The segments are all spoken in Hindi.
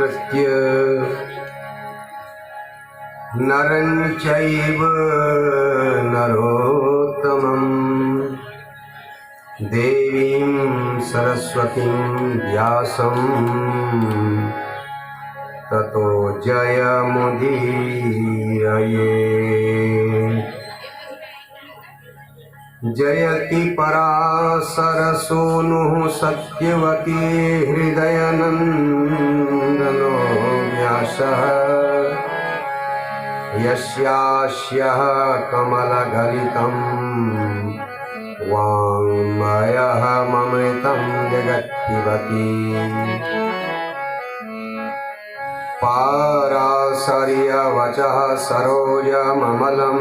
देवस्य नरं चैव नरोत्तमं देवीं सरस्वतीं व्यासं ततो जयमुदीरये। जयति पराशरसूनुः सत्यवती हृदयनन्दनो व्यासः यस्यास्यः कमलगलितं वाङ्मयः ममृतं जगत्पिबति। पाराशर्यवचः सरोजममलं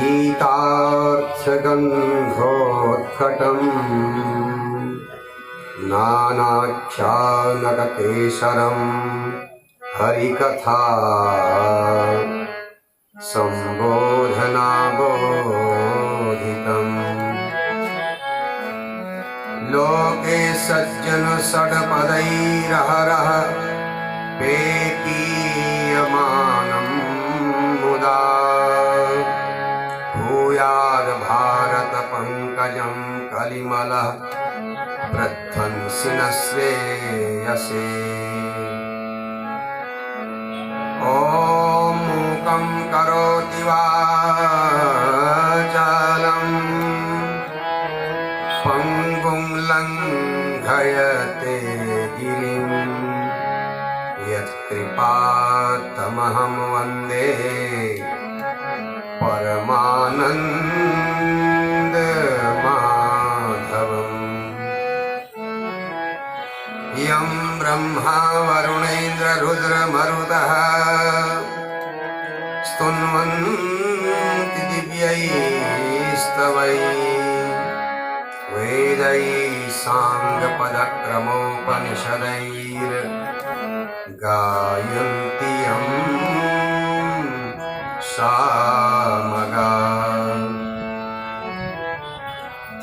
गीतार्थगन्धोत्कटं नानाख्यानककेशरं हरिकथा सम्बोधनाबोधितम्। लोके सज्जन षड्पदैरहरः पेपीयमानं मुदा भूयाद् भारत पंकजं कलिमलः प्रध्वंसि न श्रेयसे। ॐ मूकं करोति वाचालं पङ्गुं लङ्घयते गिरिं यत्कृपातमहं वन्दे परमानन्दमाधवम्। यं ब्रह्मा वरुणेन्द्ररुद्रमरुतः स्तुन्वन्ति दिव्यैस्तवैः वेदैः साङ्गपदक्रमोपनिषदैर्गायन्ति यं सामगा।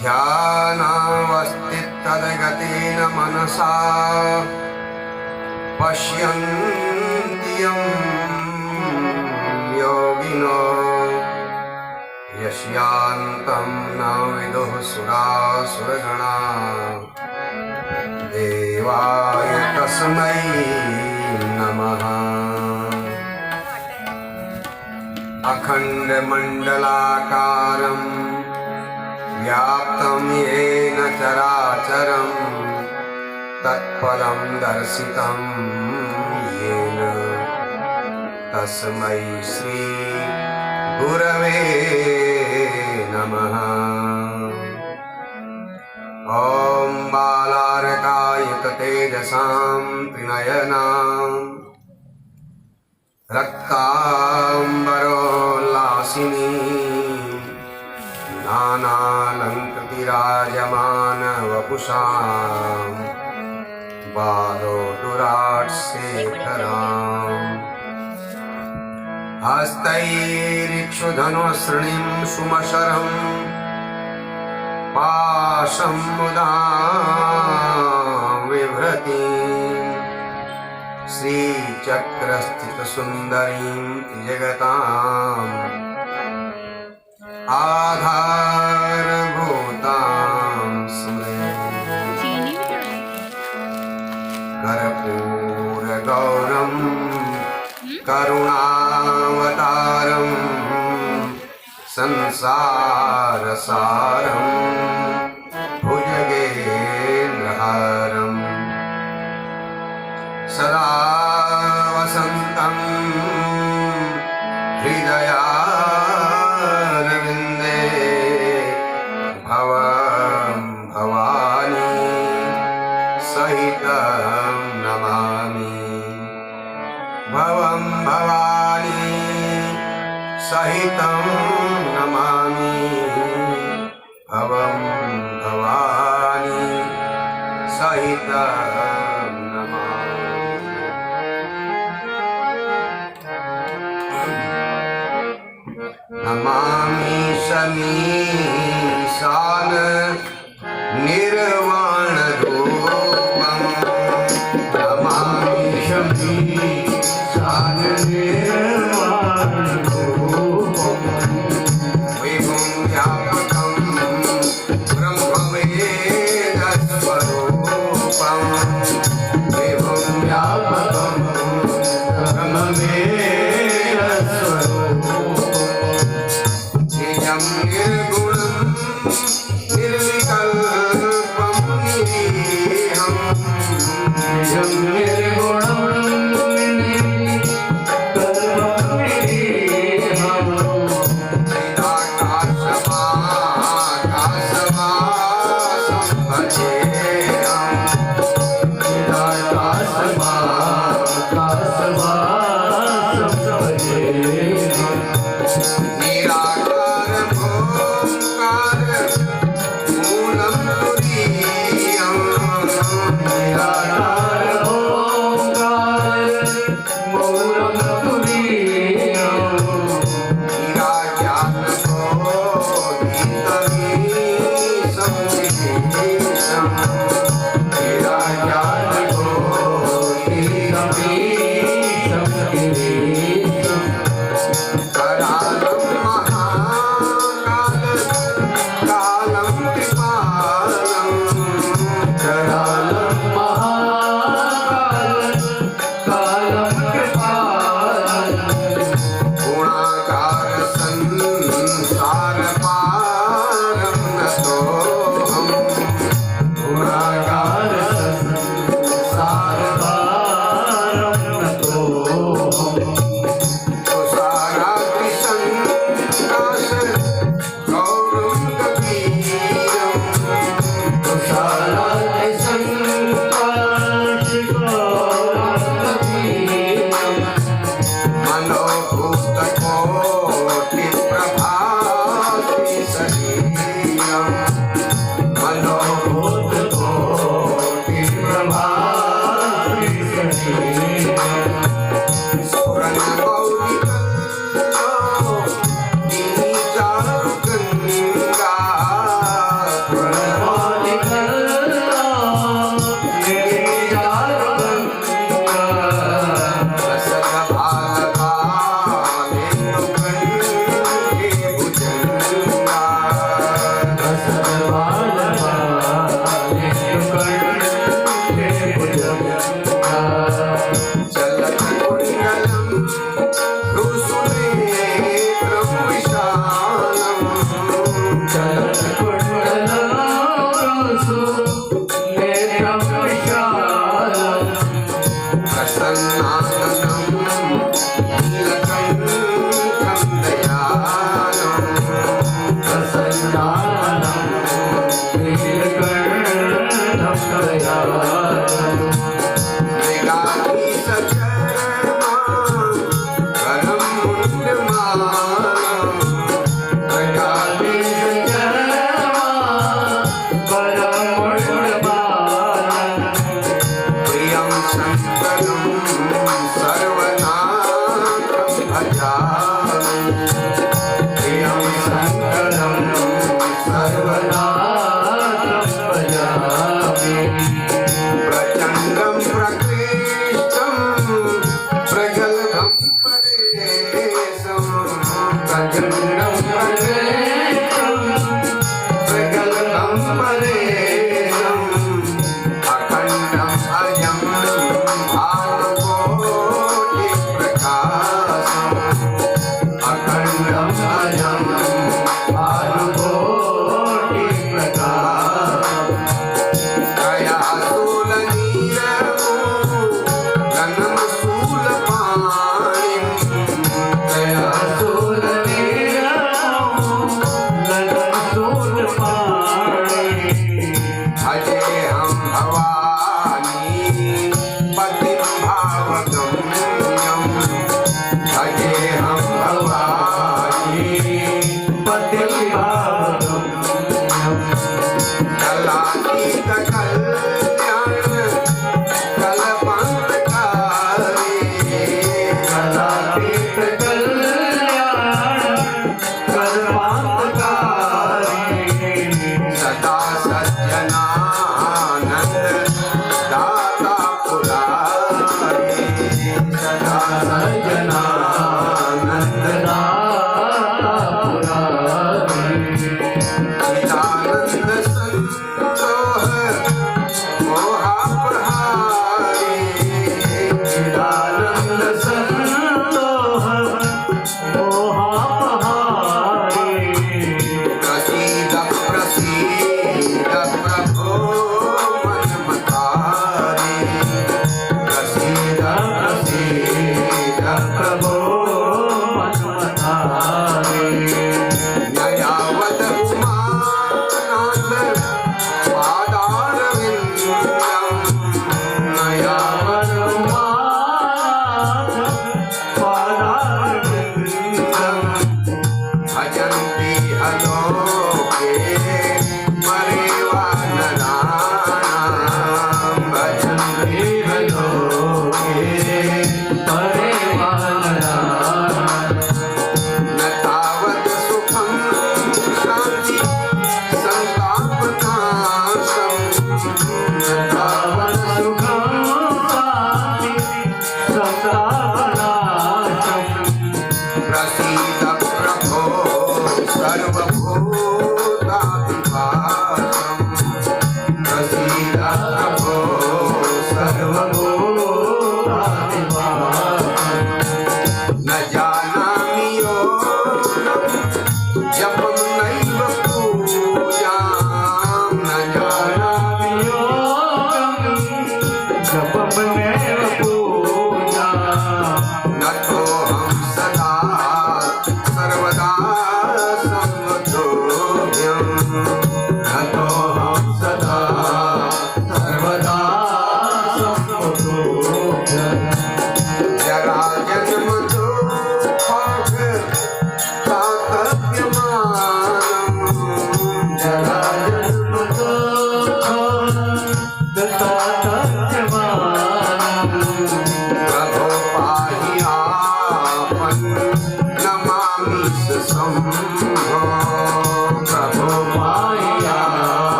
ध्यानावस्थितगतेन मनसा पश्यन्ति यं योगिनो यस्यान्तं न विदुः सुरासुरगणा देवाय तस्मै नमः। अखण्डमण्डलाकारं व्याप्तं येन चराचरं तत्फलं दर्शितं येन तस्मै श्री गुरवे नमः। ॐ बालार्कायुततेजसां त्रिनयनां रक्ताम्बरोल्लासिनी नानालङ्कृतिराजमानवपुषां बालोदुराट्शेखराम् हस्तैरिक्षुधनुसृणीं सुमशरं पाशं मुदा बिभ्रतीं श्रीचक्रस्थितसुन्दरीं जगताम् आधारभूतां स्मृतिं कर्पूरगौरं करुणावतारं संसारसारं भुजगेन्द्रहारं सदा वसन्तं हृदयारविन्दे भवं भवानी सहितं नमामि। भवं भवानी सहितं नमामि। भवं भवानी सहितं नमामि समीशान निर्वाण रूपम्। निर्गुणं निर्विकल्पं निरीहम् निजं निर्गुणं निर्विकल्पं निरीहम् चिदाकाशमाकाशवासं भजेऽहम् चिदाकाशमाकाशवासं भजेऽहम् निराकारमोङ्कार मूलं तुरीयम् निराकारमोङ्कार मूलं तुरीयम् निराज्ञानबोधितमीशं विशेषम् निराज्ञानबोधितमीशं विशेषम् करालं महाकाल कालं कृपालं करालं महाकाल कालं कृपालं गुणाकार संसारपारं नतोऽहम् गुणाकार संसारपारं नतोऽहम् तुषाराद्रिसङ्काश गौरं कबीरम् तुषाराद्रिसङ्काश गौरं कबीरम् मनोभूतकोटिप्रभाति शरीरम् मनोभूतकोटिप्रभाति शरीरम् स्फुरणमौलिकल्लो गिरिजारुगङ्गा स्फुरणमौलिकल्लो गिरिजारुगङ्गा रसदभालभालेन्दुकण्ठे भुजङ्गा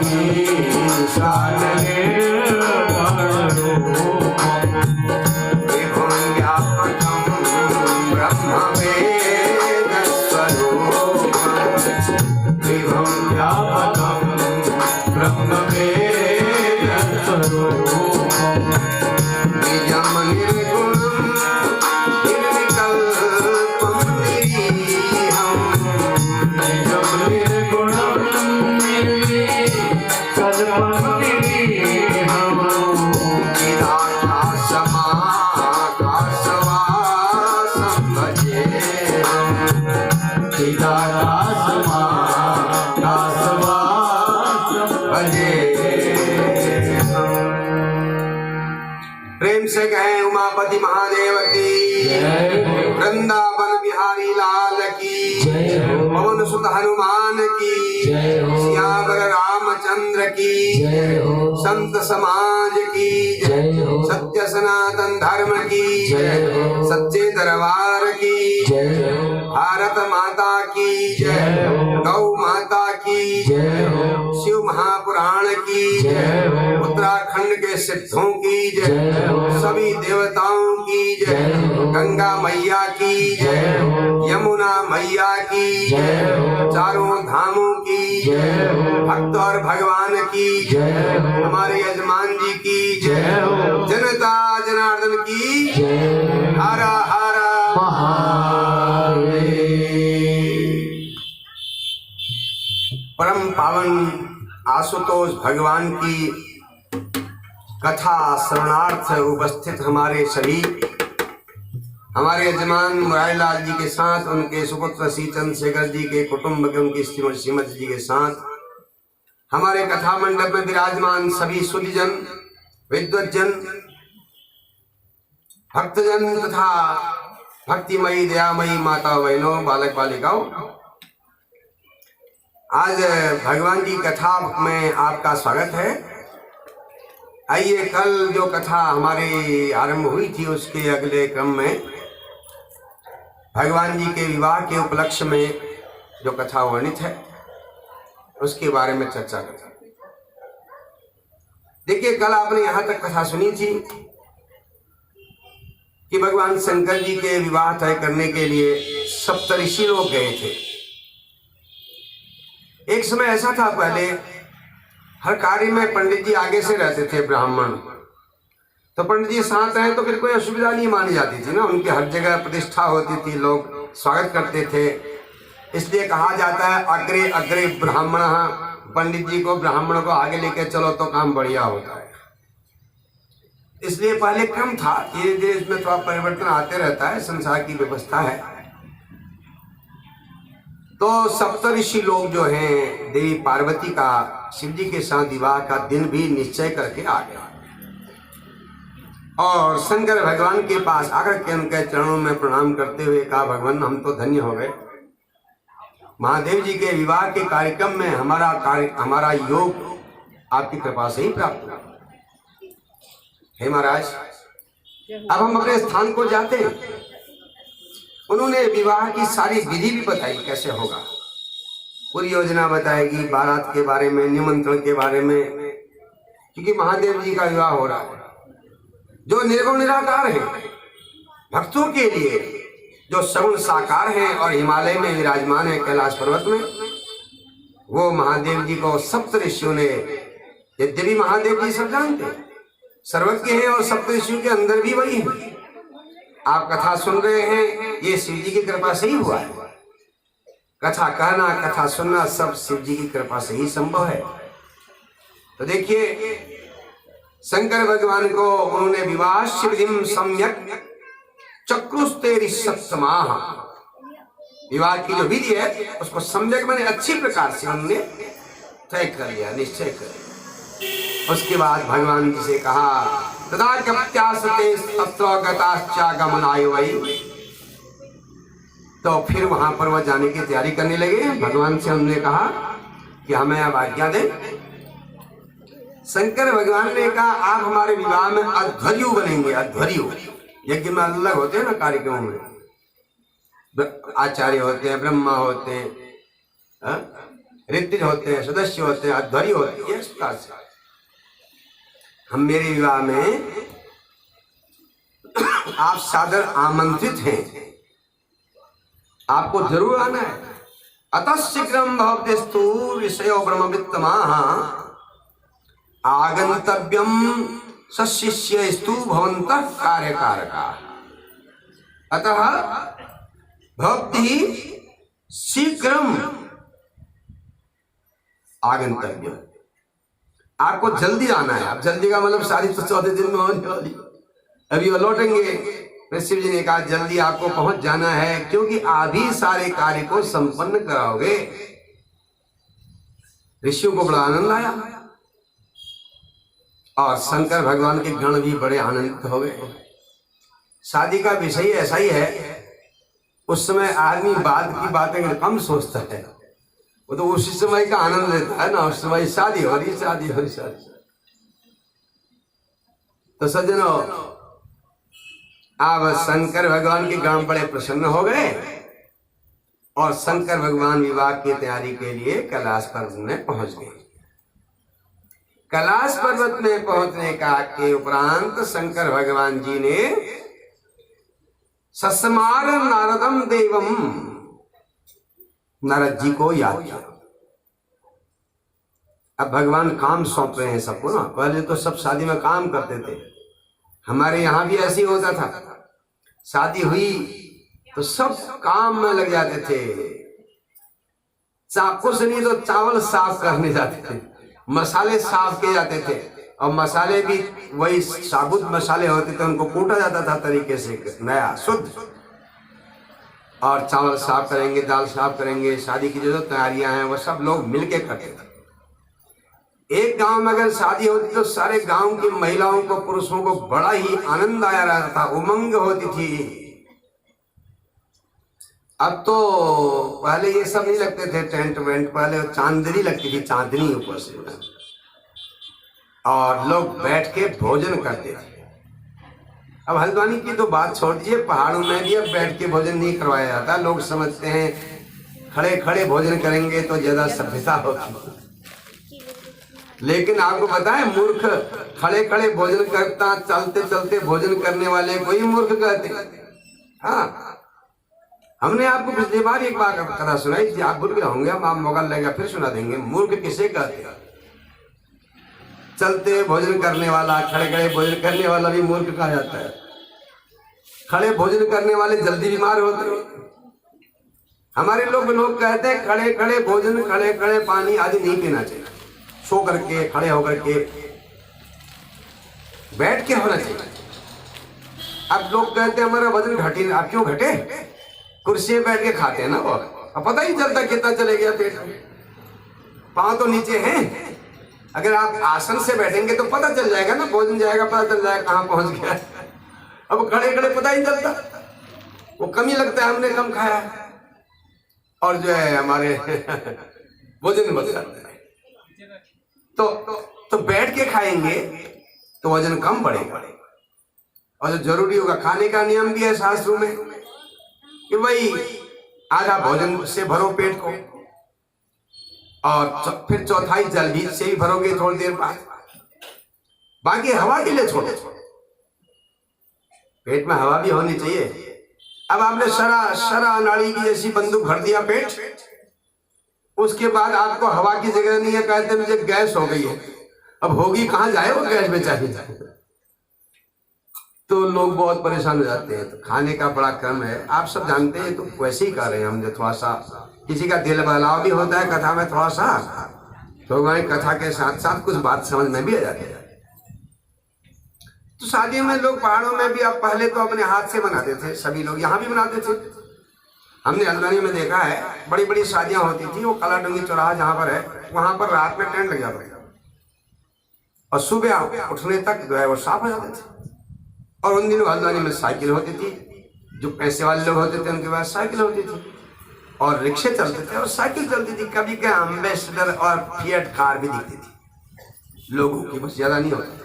ईशान निर्गुण रूपम् विभुं व्यापकं ब्रह्मवेदस्वरूपम् विभुं व्यापकं ब्रह्मवेदस्वरूपम् निजं निर्गुणं निर्विकल्पं निरीहम् निजं निर्गुणं निर्विकल्पं निरीहम् चिदाकाशमाकाशवासं भजेऽहम् चिदाकाशमाकाशवासं भजेऽहम्। प्रेम से कहें उमापति महादेव की वृंदावन बिहारी लाल की पवन सुत हनुमान की सियावर रामचंद्र की संत समाज की सत्य सनातन धर्म की सच्चे दरबार की भारत माता की गौ माता की शिव महापुराण की उत्तराखंड के सिद्धों की सभी देवताओं की जय गंगा मैया की जय यमुना मैया की जय चारों धामों की जय भक्त और भगवान की जय हमारे यजमान जी की जय जनता जनार्दन की जय हर हर महादेव। परम पावन आशुतोष भगवान की कथा श्रवणार्थ उपस्थित हमारे सभी हमारे यजमान मुरारीलाल जी के साथ उनके सुपुत्र श्री चंद्रशेखर जी के कुटुंब के उनकी श्रीमती जी के साथ हमारे कथा मंडप में विराजमान सभी सुधीजन विद्वज्जन भक्तजन तथा भक्तिमयी दयामयी माता बहनों बालक बालिकाओं, आज भगवान की कथा में आपका स्वागत है। आइए कल जो कथा हमारी आरंभ हुई थी उसके अगले क्रम में भगवान जी के विवाह के उपलक्ष्य में जो कथा वर्णित है उसके बारे में चर्चा करते हैं। देखिए कल आपने यहां तक कथा सुनी थी कि भगवान शंकर जी के विवाह तय करने के लिए सप्तऋषि लोग गए थे। एक समय ऐसा था, पहले हर कार्य में पंडित जी आगे से रहते थे, ब्राह्मण तो पंडित जी साथ रहे तो फिर कोई असुविधा नहीं मानी जाती थी ना, उनकी हर जगह प्रतिष्ठा होती थी, लोग स्वागत करते थे। इसलिए कहा जाता है अग्रे अग्रे ब्राह्मण, पंडित जी को ब्राह्मण को आगे लेके चलो तो काम बढ़िया होता है। इसलिए पहले क्रम था, धीरे धीरे इसमें थोड़ा परिवर्तन आते रहता है, संसार की व्यवस्था है। तो सप्तऋषि लोग जो हैं देवी पार्वती का शिव जी के साथ विवाह का दिन भी निश्चय करके आ गए और शंकर भगवान के पास आकर के उनके चरणों में प्रणाम करते हुए कहा, भगवान हम तो धन्य हो गए, महादेव जी के विवाह के कार्यक्रम में हमारा योग आपकी कृपा से ही प्राप्त हुआ। हे महाराज, अब हम अपने स्थान को जाते हैं। उन्होंने विवाह की सारी विधि भी बताई, कैसे होगा, पूरी योजना बताएगी, बारात के बारे में, निमंत्रण के बारे में, क्योंकि महादेव जी का विवाह हो रहा है। जो निर्गुण निराकार है भक्तों के लिए, जो सगुण साकार हैं और हिमालय में विराजमान है कैलाश पर्वत में, वो महादेव जी को सप्तऋषियों ने, यद्यपि महादेव जी सब जानते हैं, सर्वज्ञ हैं और सप्तऋषियों के अंदर भी वही है। आप कथा सुन रहे हैं, ये शिव जी की कृपा से ही हुआ है। कथा कहना, कथा सुनना सब शिव जी की कृपा से ही संभव है। तो देखिए शंकर भगवान को उन्होंने विवाह शिवधिम सम्यक चक्रुस्तेरी सप्तमाह, विवाह की जो विधि है उसको सम्यक मैंने अच्छी प्रकार से उन्होंने तय कर लिया, निश्चय कर लिया। उसके बाद भगवान जी से कहा, तदा कप्त्यासते तत्र गताश्चा गमनाय वै, तो फिर वहां पर वह जाने की तैयारी करने लगे। भगवान से हमने कहा कि हमें अब आज्ञा दें। शंकर भगवान ने कहा, आप हमारे विवाह में अध्वर्यु बनेंगे। अध्वर्यु यज्ञ में अलग होते हैं ना, कार्यक्रमों में आचार्य होते हैं, ब्रह्मा होते हैं, ऋतिज होते हैं, सदस्य होते हैं, अध्वर्य होते हैं। इस प्रकार से हम मेरे विवाह में आप सादर आमंत्रित हैं, आपको जरूर आना है। अतः शीघ्रम भवतेस्तु विषयो ब्रह्मवित्तमाः आगंतव्यम सशिष्यस्तु भवन्तः कार्यकारकाः। अतः भवती शीघ्रम आगंतव्यम, आपको जल्दी आना है। अब जल्दी का मतलब शादी तो 14 दिन में होने वाली, अभी वो लौटेंगे। शिव जी ने कहा जल्दी आपको पहुंच जाना है, क्योंकि आप ही सारे कार्य को संपन्न कराओगे। ऋषियों को बड़ा आनंद आया और शंकर भगवान के गण भी बड़े आनंदित हो गए। शादी का विषय ऐसा ही है, उस समय आदमी बाद की बातें कम सोचता है, वो तो उसी समय का आनंद लेता है ना। उस समय शादी हो रही, शादी हो रही, शादी। तो सज्जनों, अब शंकर भगवान के गण बड़े प्रसन्न हो गए और शंकर भगवान विवाह की तैयारी के लिए कैलाश पर्वत में पहुंच गए। कैलाश पर्वत में पहुंचने के उपरांत शंकर भगवान जी ने सस्मार नारदम देवम, नारद जी को याद किया। अब भगवान काम सौंप रहे हैं सबको ना। पहले तो सब शादी में काम करते थे, हमारे यहाँ भी ऐसे ही होता था। शादी हुई तो सब काम में लग जाते थे। कुछ नहीं तो चावल साफ करने जाते थे, मसाले साफ किए जाते थे, और मसाले भी वही साबुत मसाले होते थे, उनको कूटा जाता था तरीके से नया शुद्ध। और चावल साफ करेंगे, दाल साफ करेंगे, शादी की जो तैयारियां हैं वो सब लोग मिलके करते थे। एक गांव में अगर शादी होती तो सारे गांव की महिलाओं को, पुरुषों को बड़ा ही आनंद आया रहता था, उमंग होती थी। अब तो पहले ये सब नहीं लगते थे टेंट वेंट, पहले चांदनी लगती थी, चांदनी ऊपर से, और लोग बैठ के भोजन करते थे। अब हल्द्वानी की तो बात छोड़ दीजिए, पहाड़ों में भी अब बैठ के भोजन नहीं करवाया जाता। लोग समझते हैं खड़े खड़े भोजन करेंगे तो ज्यादा सभ्यता होगी। लेकिन आपको पता है, मूर्ख खड़े खड़े भोजन करता, चलते चलते भोजन करने वाले को ही मूर्ख कहते। हाँ, हमने आपको पिछली बार एक बार कथा सुनाई थी, आप भूल गए होंगे, हम आप मौका लगेगा फिर सुना देंगे। मूर्ख किसे कहते? चलते भोजन करने वाला, खड़े खड़े भोजन करने वाला भी मूर्ख कहा जाता है। खड़े भोजन करने वाले जल्दी बीमार होते हैं। हमारे लोग कहते हैं खड़े खड़े भोजन, खड़े खड़े पानी आदि नहीं पीना चाहिए, सो करके, खड़े होकर के, बैठ के होना चाहिए। अब लोग कहते हैं हमारा वजन घटे, आप क्यों घटे? कुर्सी में बैठ के खाते हैं ना वो, अब पता ही चलता कितना चले गया पेट में। पांव तो नीचे हैं, अगर आप आसन से बैठेंगे तो पता चल जाएगा ना, भोजन जाएगा, पता चल जाएगा कहाँ पहुंच गया। अब खड़े खड़े पता ही चलता, वो कम ही लगता है हमने कम खाया, और जो है हमारे भोजन बच जाता है। तो बैठ के खाएंगे तो वजन कम बढ़ेगा। और जो जरूरी होगा, खाने का नियम भी है शास्त्रों में कि भाई आधा भोजन से भरो पेट को, और फिर चौथाई जल भी से ही भरोगे थोड़ी देर बाद, बाकी हवा के लिए छोड़ो। पेट में हवा भी होनी चाहिए। अब आपने शरा नाड़ी की जैसी बंदूक भर दिया पेट, उसके बाद आपको हवा की जगह नहीं है, कहते मुझे गैस हो गई है। अब होगी कहाँ जाए वो गैस बेचारी, तो लोग बहुत परेशान हो जाते हैं। तो खाने का बड़ा क्रम है, आप सब जानते हैं। तो वैसे ही कर रहे हैं हम, जो थोड़ा सा किसी का दिल बहलाव भी होता है कथा में, थोड़ा सा तो वही कथा के साथ साथ कुछ बात समझ में भी आ जाती है। तो शादियों में लोग पहाड़ों में भी, अब पहले तो अपने हाथ से बनाते थे, सभी लोग यहाँ भी बनाते थे। हमने हल्द्वानी में देखा है, बड़ी बड़ी शादियां होती थी, वो कालाडूंगी चौराहा जहाँ पर है, वहां पर रात में टेंट लग जाता था, और सुबह उठने तक जो है वो साफ हो जाते थे। और उन दिनों हल्द्वानी में साइकिल होती थी, जो पैसे वाले लोग होते थे उनके पास साइकिल होती थी, और रिक्शे चलते थे, और साइकिल चलती थी। कभी क्या एम्बेसडर और फिएट कार भी दिखती थी लोगों की, बस ज्यादा नहीं होता।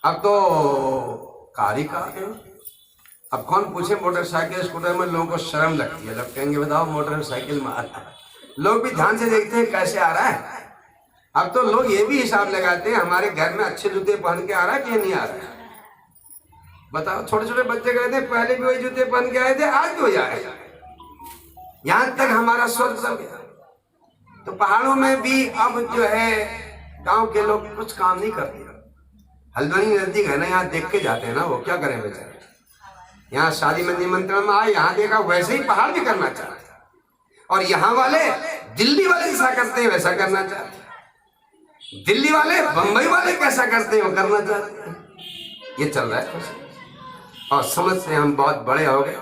अब तो कार ही कार है। अब कौन पूछे मोटरसाइकिल स्कूटर में, लोगों को शर्म लगती है। लोग कहेंगे बताओ मोटरसाइकिल में आता है, लोग भी ध्यान से देखते हैं कैसे आ रहा है। अब तो लोग ये भी हिसाब लगाते हैं हमारे घर में अच्छे जूते पहन के आ रहा है कि नहीं आ रहा है। बताओ, छोटे छोटे बच्चे कहते हैं पहले भी वही जूते पहन के आए थे, आज भी वही आ रहे हैं। यहां तक हमारा सोच बदल गया। तो पहाड़ों में भी अब जो है गांव के लोग कुछ काम नहीं करते। हल्द्वानी नजदीक है ना, यहाँ देख के जाते हैं ना, वो क्या करें बेचारे। यहाँ शादी में निमंत्रण में आए, यहाँ देखा वैसे ही पहाड़ भी करना चाहते हैं। और यहाँ वाले दिल्ली वाले जैसा करते हैं वैसा करना चाहते हैं। दिल्ली वाले बंबई वाले कैसा करते हैं वो करना चाहते हैं। ये चल रहा है और समझ से हम बहुत बड़े हो गए,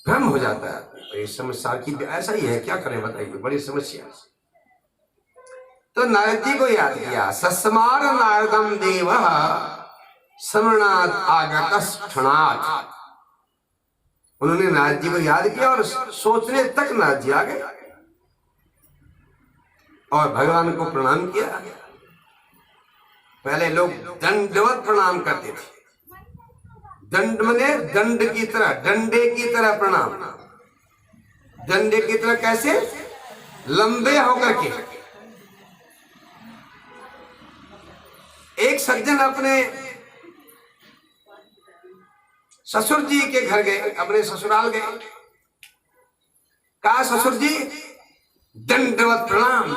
भ्रम हो जाता है। इस समस्या की ऐसा ही है, क्या करें बताइए, बड़ी समस्या। तो नारद जी को याद किया। सस्मार नारदम देव समरणात आगतस क्षणात्। उन्होंने नारद जी को याद किया और सोचने तक नारद जी आ गए और भगवान को प्रणाम किया। पहले लोग दंडवत प्रणाम करते थे। दंड मने दंड की तरह, डंडे की तरह प्रणाम। डंडे की तरह कैसे? लंबे होकर के। एक सज्जन अपने ससुर जी के घर गए, अपने ससुराल गए। कहा ससुर जी दंडवत प्रणाम।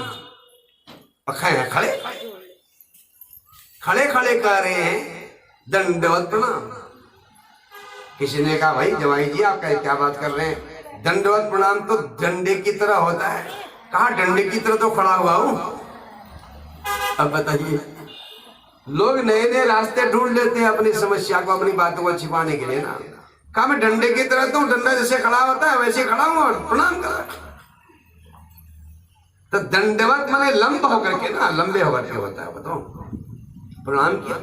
खड़े खड़े खड़े कह रहे हैं दंडवत प्रणाम। किसी ने कहा भाई जवाई जी आप क्या बात कर रहे हैं, दंडवत प्रणाम तो डंडे की तरह होता है। कहा डंडे की तरह तो खड़ा हुआ हूं। अब बताइए, लोग नए नए रास्ते ढूंढ लेते हैं अपनी समस्या को, अपनी बातों को छिपाने के लिए ना। कहा मैं डंडे की तरह तो, डंडा जैसे खड़ा होता है वैसे खड़ा हूं और प्रणाम कर रहा। तो दंडवत माने लंब होकर के ना, लंबे होकर के होता है। बताओ, प्रणाम किया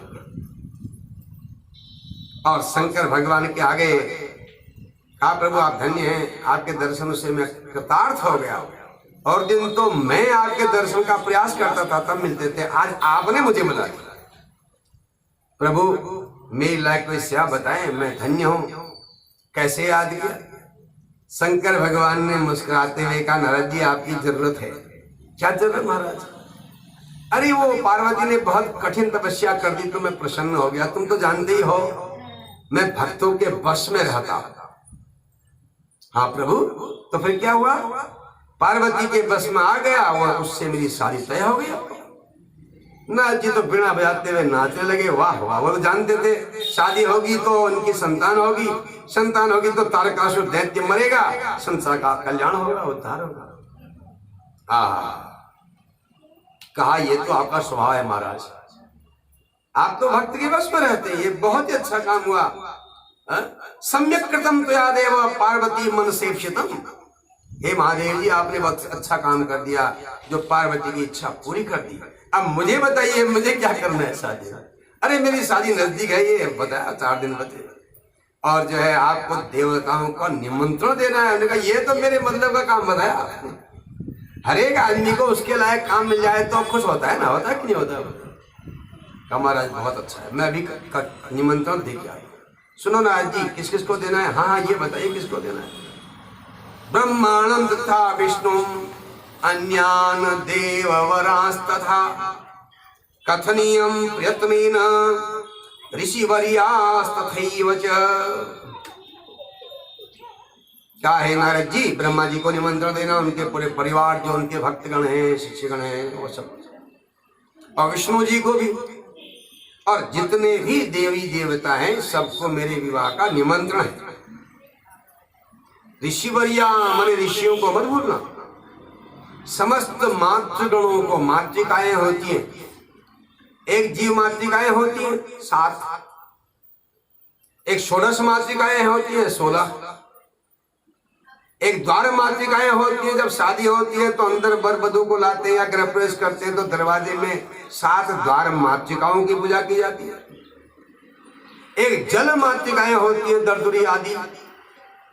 और शंकर भगवान के आगे कहा प्रभु आप धन्य हैं, आपके दर्शनों से मैं कृतार्थ हो गया। और दिन तो मैं आपके दर्शन का प्रयास करता था तब मिलते थे, आज आपने मुझे बुला दिया। प्रभु मेरी लायक कोई सेवा बताएं, मैं धन्य हूं। कैसे याद किया? शंकर भगवान ने मुस्कुराते हुए कहा नारद जी आपकी जरूरत है। क्या जरूरत महाराज? अरे वो पार्वती ने बहुत कठिन तपस्या कर दी तो मैं प्रसन्न हो गया। तुम तो जानते ही हो मैं भक्तों के वश में रहता। हाँ प्रभु, तो फिर क्या हुआ? पार्वती के बस में आ गया और उससे मेरी शादी तय हो गई। नाथ जी तो बिना बजाते हुए नाचने लगे। वाह वाह, वो जानते थे शादी होगी तो उनकी संतान होगी, संतान होगी तो तारकासुर दैत्य मरेगा, संसार का कल्याण होगा, उद्धार होगा। कहा ये तो आपका स्वभाव है महाराज, आप तो भक्त के बस में रहते हैं, ये बहुत ही अच्छा काम हुआ। सम्यक कृतम त्वया देव पार्वती मन सेव्यतम। हे महादेव जी आपने बहुत अच्छा काम कर दिया, जो पार्वती की इच्छा पूरी कर दी। अब मुझे बताइए मुझे क्या करना है शादी? अरे मेरी शादी नजदीक है, ये बताया 4 दिन बचे और जो है आपको देवताओं को निमंत्रण देना है। उन्होंने कहा ये तो मेरे मतलब का काम बताया आपने। हर एक आदमी को उसके लायक काम मिल जाए तो खुश होता है ना, होता है कि नहीं होता? महाराज बहुत अच्छा है, मैं अभी निमंत्रण दे के आया। सुनो ना आज जी, किस किस को देना है? हाँ ये बताइए किसको देना है? ब्रह्मांडं तथा विष्णु अन्यान देववरांस्तथा कथनीयं प्रयत्नेन ऋषिवर्यास्तथैव च। क्या है नारद जी? ब्रह्मा जी को निमंत्रण देना, उनके पूरे परिवार जो उनके भक्तगण हैं, शिष्यगण हैं, वो सब, और विष्णु जी को भी, और जितने भी देवी देवता हैं सबको मेरे विवाह का निमंत्रण है। ऋषिवर्या माने ऋषियों को मत भूलना। समस्त मातृगणों को, मातृकाएं होती हैं, एक जीव मातृकाएं होती हैं 7, एक षोडश मातृकाएं होती हैं 16, एक द्वार मातृकाएं होती हैं। जब शादी होती है तो अंदर वर वधू को लाते हैं या गृह प्रवेश करते हैं तो दरवाजे में 7 द्वार मातृकाओं की पूजा की जाती है। एक जल मातृकाएं होती है, दरदुरी आदि,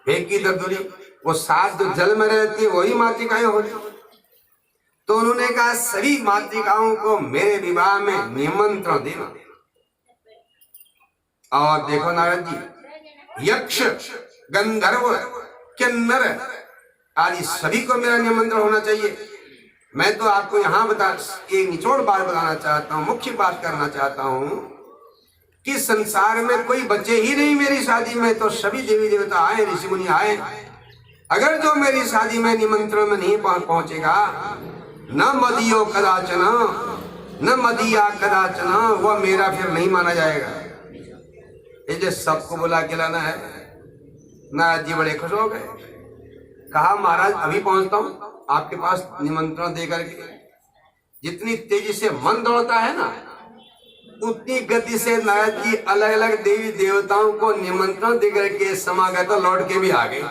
भेकी दरदुरी, वो 7 जो जल में रहती है वही मातृकाएं होती है। तो उन्होंने कहा सभी मातृकाओं को मेरे विवाह में निमंत्रण देना। और देखो नारद जी, यक्ष, गंधर्व, किन्नर, आदि सभी को मेरा निमंत्रण होना चाहिए। मैं तो आपको यहाँ एक निचोड़ बात बताना चाहता हूँ, मुख्य बात करना चाहता हूँ कि संसार में कोई बच्चे ही नहीं मेरी शादी में, तो सभी देवी देवता आए, ऋषि मुनि आए। अगर जो मेरी शादी में निमंत्रण में नहीं पहुंचेगा, न मदियो कदाचन, न मदिया कदाचन, वह मेरा फिर नहीं माना जाएगा। ये सबको बुला के लाना है। नारद जी बड़े खुश हो गए, कहा महाराज अभी पहुंचता हूं आपके पास निमंत्रण देकर के। जितनी तेजी से मन दौड़ता है ना, उतनी गति से नारद जी अलग अलग देवी देवताओं को निमंत्रण देकर के समागत लौट के भी आ गए।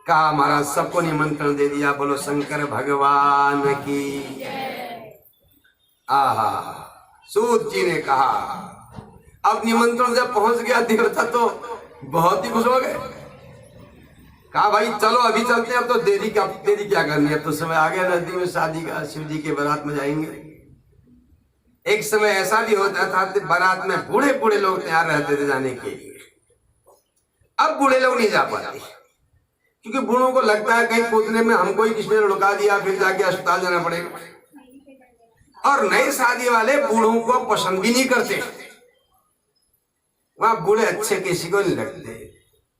कहा महाराज सबको निमंत्रण दे दिया, बोलो शंकर भगवान की। आहा, सूत जी ने कहा अब निमंत्रण जब पहुंच गया देवता तो बहुत ही खुश हो गए। कहा भाई चलो अभी चलते हैं, अब तो देरी क्या करनी है, तो समय आ गया नजदीक में शादी का, शिव जी के बारात में जाएंगे। एक समय ऐसा भी होता था बारात में बूढ़े बूढ़े लोग तैयार रहते थे जाने के लिए। अब बूढ़े लोग नहीं जा पाते, क्योंकि बूढ़ों को लगता है कहीं कूदने में हमको ही किसी ने लुढ़का दिया, फिर जाके अस्पताल जाना पड़ेगा। और नए शादी वाले बूढ़ों को पसंद भी नहीं करते। वहां बूढ़े अच्छे किसी को नहीं लगते।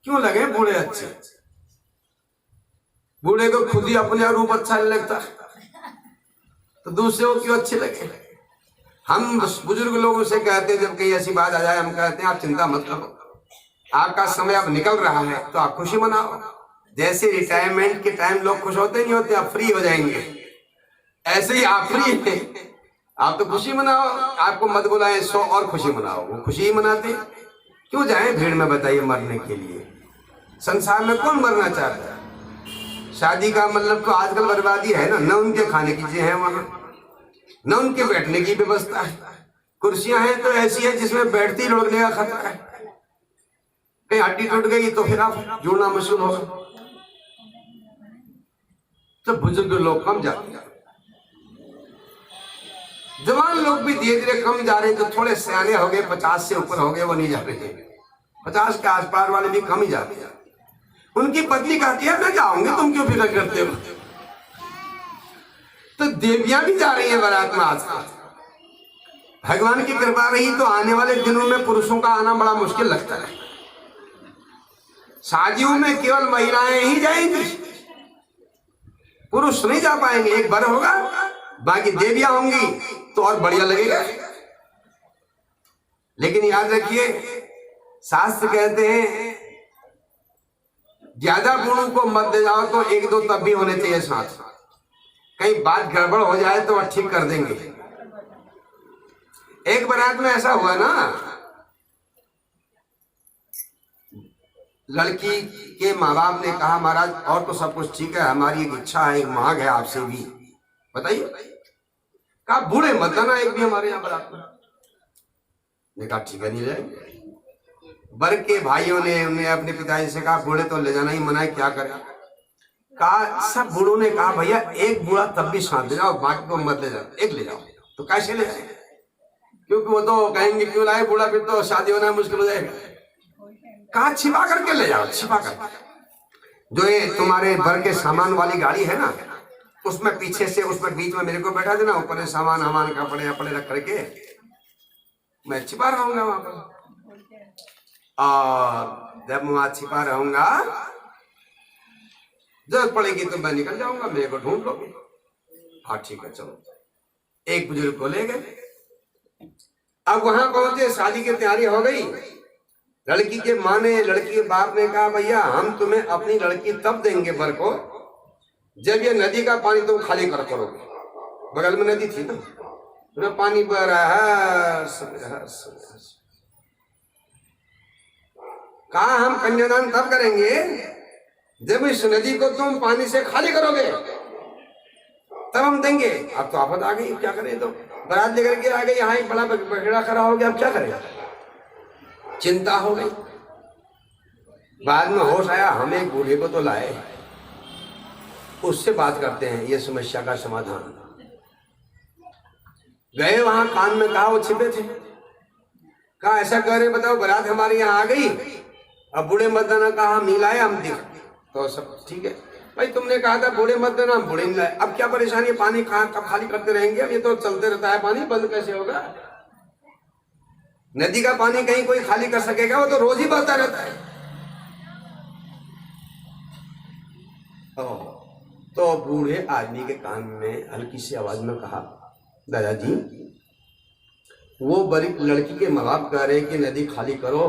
क्यों लगे बूढ़े अच्छे? बूढ़े को खुद ही अपने रूप अच्छा नहीं लगता, तो दूसरे को क्यों अच्छे लगे? हम बुजुर्ग लोगों से कहते हैं, जब कहीं ऐसी बात आ जाए, हम कहते हैं आप चिंता मत करो, आपका समय अब निकल रहा है तो आप खुशी मनाओ। जैसे रिटायरमेंट के टाइम लोग खुश होते नहीं होते, आप फ्री हो जाएंगे, ऐसे ही आप फ्री हैं, आप तो खुशी मनाओ। आपको मत बुलाएं 100 और खुशी मनाओ, वो खुशी ही मनाते। क्यों जाए भीड़ में बताइए मरने के लिए? संसार में कौन मरना चाहता है? शादी का मतलब तो आजकल बर्बादी है ना, न उनके खाने की चीजें हैं वहां, न उनके बैठने की व्यवस्था है। कुर्सियां हैं तो ऐसी है जिसमें बैठती लुढ़कने का खतरा है, कहीं हड्डी टूट गई तो फिर आप जुड़ना मुश्किल होगा। तो बुजुर्ग लोग कम जाते हैं, जवान लोग भी धीरे धीरे कम जा रहे हैं। जो थोड़े सियाने हो गए, 50 से ऊपर हो गए, वो नहीं जा रहे हैं। 50 के आसपास वाले भी कम ही जाते हैं। उनकी पत्नी कहती है मैं जाऊंगी, तुम क्यों फिक्र करते हो? तो देवियां भी जा रही हैं बारात में आजकल। भगवान की कृपा रही तो आने वाले दिनों में पुरुषों का आना बड़ा मुश्किल लगता है। शादियों में केवल महिलाएं ही जाएंगी, पुरुष नहीं जा पाएंगे। एक बार होगा, बाकी देवियां होंगी तो और बढ़िया लगेगा। लेकिन याद रखिए, शास्त्र कहते हैं ज्यादा गुणों को मत दे जाओ, तो 1-2 तब भी होने चाहिए साथ। कहीं बात गड़बड़ हो जाए तो वह ठीक कर देंगे। एक बारात में ऐसा हुआ ना, लड़की के माँ बाप ने कहा महाराज और तो सब कुछ ठीक है, हमारी एक इच्छा है, एक मांग है आपसे भी, बताइए। कहा बूढ़े मत जाना एक भी हमारे यहाँ बारात में। ने कहा ठीक है नहीं जाएंगे। बर के भाइयों ने उन्हें अपने पिताजी से कहा बूढ़े तो ले जाना ही मना है, क्या करें? कहा सब बूढ़ों ने कहा भैया एक बूढ़ा तब भी साथ ले जाओ, बाकी को मत ले जाओ, एक ले जाओ। तो कैसे ले जाए? क्योंकि वो तो कहेंगे क्यों लाए बूढ़ा, फिर तो शादी होना मुश्किल हो जाएगा। कहा छिपा करके ले जाओ, छिपा करके। जो ये तुम्हारे बर के सामान वाली गाड़ी है ना, उसमें पीछे से उसमें बीच में मेरे को बैठा देना, ऊपर सामान हमान कपड़े अपड़े रख करके मैं छिपा रहूंगा वहां पर। और जब मैं वहां छिपा रहूंगा, जरूरत पड़ेगी तो मैं निकल जाऊंगा, मेरे को ढूंढ लोगे। हाँ ठीक है चलो। एक बुजुर्ग को ले गए। अब वहां पहुंचे, शादी की तैयारी हो गई। लड़की के माँ ने, लड़की के बाप ने कहा भैया हम तुम्हें अपनी लड़की तब देंगे बर को जब ये नदी का पानी तुम खाली कर करोगे। बगल में नदी थी ना, तुम्हें पानी बह रहा है। कहा हम कन्यादान तब करेंगे जब इस नदी को तुम पानी से खाली करोगे, तब हम देंगे। अब तो आफत आ गई, क्या करें? तो बारात लेकर के आ गई, यहाँ एक बड़ा बखेड़ा खड़ा हो गया, अब क्या करें? चिंता हो गई। बाद में होश आया, हम एक बूढ़े को तो लाए, उससे बात करते हैं, ये समस्या का समाधान। गए वहां, कान में कहा, वो छिपे थे। कहा ऐसा कह रहे बताओ, बारात हमारे यहाँ आ गई, अब बूढ़े मर्दाना कहा हम नहीं लाए, हम दिख तो सब ठीक है भाई, तुमने कहा था बूढ़े मत देना, हम बूढ़े नहीं लाए, अब क्या परेशानी है, पानी कहाँ कब खाली करते रहेंगे, अब ये तो चलते रहता है, पानी बंद कैसे होगा? नदी का पानी कहीं कोई खाली कर सकेगा? वो तो रोज ही बहता रहता है। तो बूढ़े आदमी के कान में हल्की सी आवाज में कहा, दादाजी वो बड़ी लड़की के माँ बाप कह रहे कि नदी खाली करो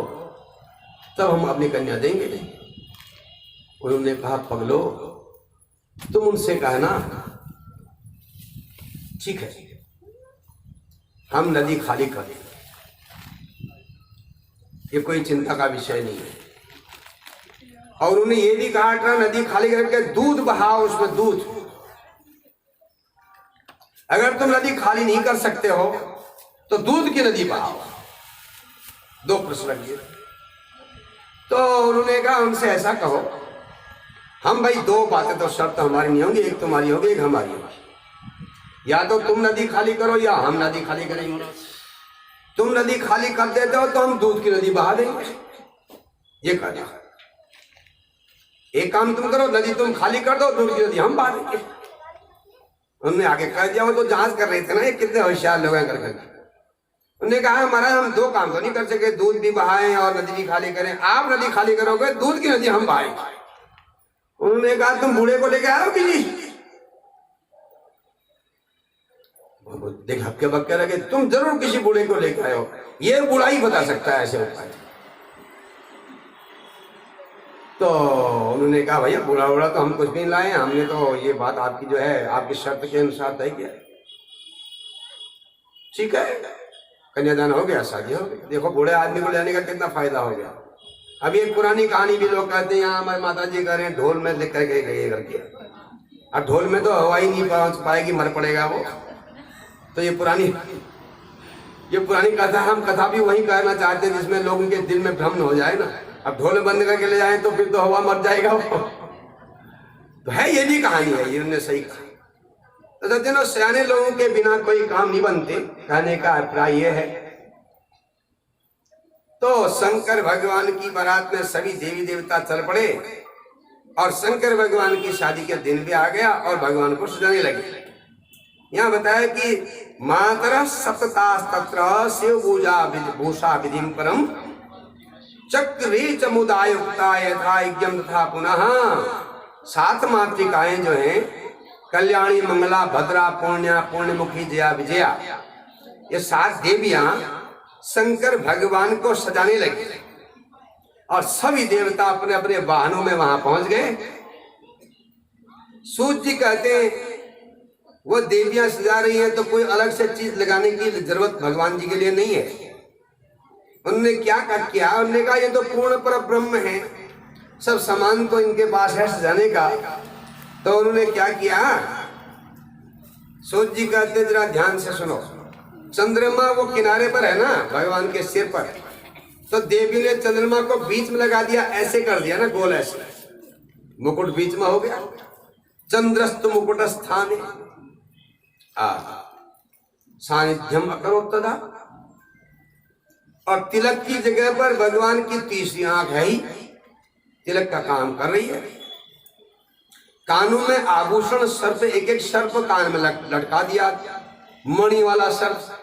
तब हम अपनी कन्या देंगे। उन्होंने कहा, पगलो तुम उनसे कहना ठीक है हम नदी खाली कर देंगे, ये कोई चिंता का विषय नहीं है। और उन्हें ये भी कहा था नदी खाली करके दूध बहाओ, उसमें दूध। अगर तुम नदी खाली नहीं कर सकते हो तो दूध की नदी बहाओ। दो प्रश्न रखिए। तो उन्होंने कहा उनसे ऐसा कहो, हम भाई दो बातें तो शर्त हमारी नहीं होंगी, एक तुम्हारी होगी एक हमारी होगी, या तो तुम नदी खाली करो या हम नदी खाली करेंगे। तुम नदी खाली कर देते हो तो हम दूध की नदी बहा देंगे, ये कह दिया। एक काम तुम करो, नदी तुम खाली कर दो, दूध की नदी हम बहा देंगे। उन्होंने आगे कह दिया, वो तो जांच कर रहे थे ना ये कितने होशियार लोग हैं करके। उन्होंने कहा महाराज हम दो काम तो नहीं कर सके, दूध भी बहाएं और नदी भी खाली करें। आप नदी खाली करोगे, दूध की नदी हम बहाएंगे। उन्होंने कहा तुम बूढ़े को लेके आओ कि देख हक्के बक्के लगे, तुम जरूर किसी बूढ़े को लेके आए हो, ये बूढ़ा ही बता सकता है ऐसे उपाय। तो उन्होंने कहा भैया बूढ़ा बूढ़ा तो हम कुछ नहीं लाए, हमने तो ये बात आपकी जो है आपकी शर्त के अनुसार तय किया। ठीक है, कन्यादान हो गया, शादी हो गई। देखो बूढ़े आदमी को लेने का कितना फायदा हो गया। अभी एक पुरानी कहानी भी लोग कहते हैं, यहाँ हमारे माता जी कह रहे हैं ढोल में लिख करके गए करके, अब ढोल में तो हवा ही नहीं पहुंच पाएगी, मर पड़ेगा वो। तो ये पुरानी कथा, हम कथा भी वही कहना चाहते हैं जिसमें लोगों के दिल में भ्रम हो जाए ना। अब ढोल बंद करके ले जाए तो फिर तो हवा मर जाएगा वो। तो है ये भी कहानी है, ये उन्होंने सही कहा। तो सज्जनों सियाने लोगों के बिना कोई काम नहीं बनते, कहने का अभिप्राय ये है। तो शंकर भगवान की बारात में सभी देवी देवता चल पड़े और शंकर भगवान की शादी के दिन भी आ गया और भगवान को सजाने लगे। यहाँ बताया कि मातरः सप्ततास्तत्र शिव पूजा भूषा विधिम परम चक्रे च मुदायुक्ता यथा यज्ञम तथा पुनः। 7 मातृकाएं जो हैं, कल्याणी मंगला भद्रा पुण्या पुण्यमुखी जया विजया, ये 7 देवियां शंकर भगवान को सजाने लगे और सभी देवता अपने अपने वाहनों में वहां पहुंच गए। सूत जी कहते हैं वो देवियां सजा रही हैं तो कोई अलग से चीज लगाने की जरूरत भगवान जी के लिए नहीं है। उन्होंने क्या किया, उन्होंने कहा ये तो पूर्ण पर ब्रह्म है, सब सामान तो इनके पास है सजाने का। तो उन्होंने क्या किया, सूत जी कहते जरा ध्यान से सुनो। चंद्रमा वो किनारे पर है ना भगवान के सिर पर, तो देवी ने चंद्रमा को बीच में लगा दिया, ऐसे कर दिया ना गोल, ऐसे मुकुट बीच में हो गया। चंद्रस्तु मुकुट स्थान सानिध्यम अकरोत् तदा। और तिलक की जगह पर भगवान की तीसरी आंख है ही, तिलक का काम कर रही है। कानों में आभूषण सर्प, एक एक सर्प कान में लटका दिया, मणि वाला सर्प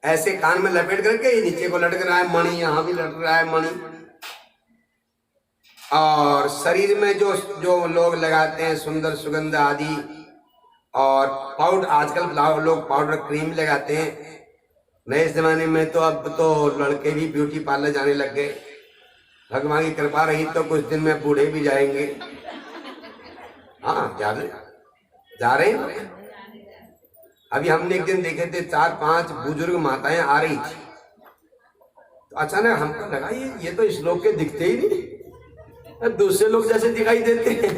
ऐसे कान में लपेट करके नीचे को लटक रहा है, मणि यहाँ भी लटक रहा है मणि। और शरीर में जो लोग लगाते हैं सुंदर सुगंध आदि और पाउडर, आजकल लोग पाउडर क्रीम लगाते हैं। नए जमाने में तो अब तो लड़के भी ब्यूटी पार्लर जाने लग गए। भगवान की कृपा रही तो कुछ दिन में बूढ़े भी जाएंगे। हाँ जा रहे हैं। अभी हमने एक दिन देखे थे 4-5 बुजुर्ग माताएं आ रही थी, तो अचानक हमको लगा ये तो इस लोग के दिखते ही नहीं, दूसरे लोग जैसे दिखाई देते हैं,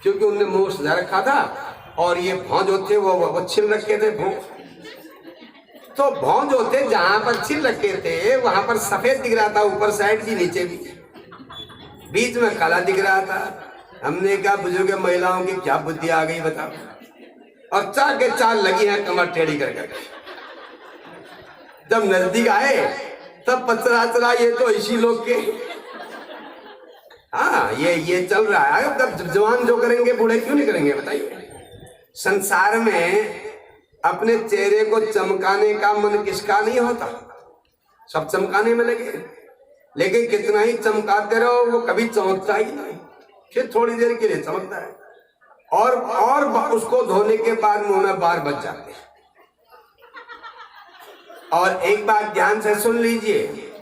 क्योंकि उनने मुंह सजा रखा था और ये भौंज होते वो छिल रखे थे भौंज। तो भौंज होते जहां पर छिल रखे थे वहां पर सफेद दिख रहा था, ऊपर साइड भी नीचे भी, बीच में काला दिख रहा था। हमने कहा बुजुर्ग महिलाओं की क्या बुद्धि आ गई बताओ, और चार के चार लगी है कमर टेढ़ी करके। जब नजदीक आए तब पचरा चला ये तो इसी लोग के। हाँ, ये चल रहा है। अब जवान जो करेंगे बूढ़े क्यों नहीं करेंगे बताइए। संसार में अपने चेहरे को चमकाने का मन किसका नहीं होता, सब चमकाने में लगे, लेकिन कितना ही चमकाते रहो वो कभी चमकता ही नहीं, फिर थोड़ी देर के लिए चमकता है और उसको धोने के बाद मुंह में बार बच जाते हैं। और एक बात ध्यान से सुन लीजिए,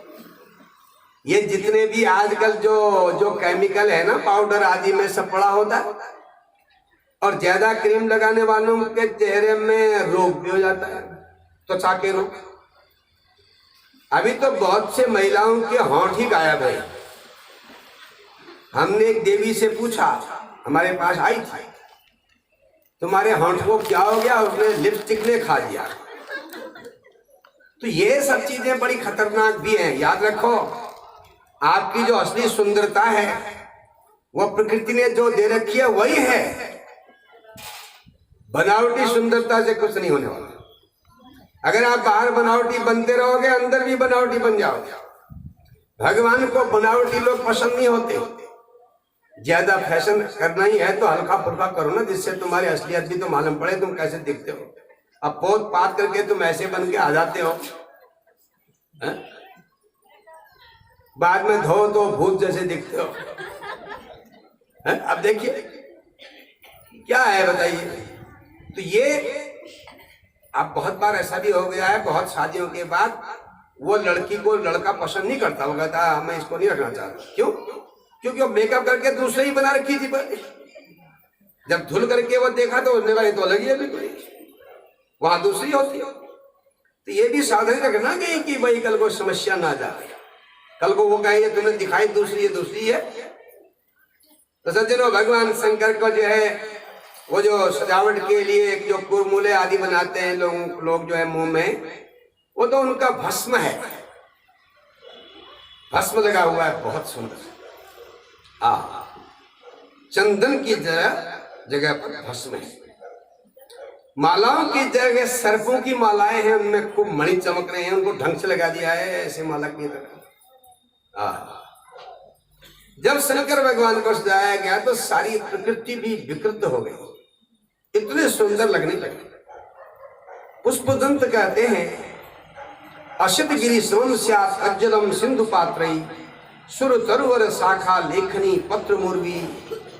ये जितने भी आजकल जो केमिकल है ना, पाउडर आदि में सब पड़ा होता है, और ज्यादा क्रीम लगाने वालों के चेहरे में रोग भी हो जाता है, त्वचा के रोग। अभी तो बहुत से महिलाओं के होंठ ही गायब है। हमने एक देवी से पूछा, हमारे पास आई थी, तुम्हारे होंठ को क्या हो गया? उसने लिपस्टिक ने खा दिया। तो ये सब चीजें बड़ी खतरनाक भी हैं। याद रखो, आपकी जो असली सुंदरता है वो प्रकृति ने जो दे रखी है वही है। बनावटी सुंदरता से कुछ नहीं होने वाला। अगर आप बाहर बनावटी बनते रहोगे, अंदर भी बनावटी बन जाओगे। भगवान को बनावटी लोग पसंद नहीं होते। ज्यादा फैशन करना ही है तो हल्का फुल्का करो ना, जिससे तुम्हारी असलियत भी तो मालूम पड़े तुम कैसे दिखते हो। अब पोत पात करके तुम ऐसे बन के आ जाते हो, बाद में धो तो भूत जैसे दिखते हो। अब देखिए क्या है बताइए। तो ये अब बहुत बार ऐसा भी हो गया है, बहुत शादियों के बाद वो लड़की को लड़का पसंद नहीं करता, वो कहता मैं इसको नहीं रखना चाहता। क्यों? क्योंकि वो मेकअप करके दूसरे ही बना रखी थी पहले। जब धुल करके वो देखा तो उसने कहा तो अलग ही है, बिल्कुल वहां दूसरी होती है। तो ये भी सावधानी रखना कि भाई कल को समस्या ना जाए, कल को वो कहे तुमने दिखाई दूसरी है। तो सज्जनों, भगवान शंकर को जो है वो जो सजावट के लिए जो कुरमुले आदि बनाते हैं लोग जो है मुंह में, वो तो उनका भस्म है, भस्म लगा हुआ है, बहुत सुंदर। चंदन की जगह पर भस्म है। मालाओं की जगह सर्पों की मालाएं हैं, उनमें खूब मणि चमक रहे हैं, उनको ढंग से लगा दिया है ऐसे माला की तरह। जब शंकर भगवान को सजाया गया तो सारी प्रकृति भी विकृत हो गई, इतने सुंदर लगने लगे। पुष्पदंत कहते हैं, अशित गिरी सोन स्यात् कज्जलम सिंधु पात्रई सुर तरुवर शाखा लेखनी पत्र मुर्वी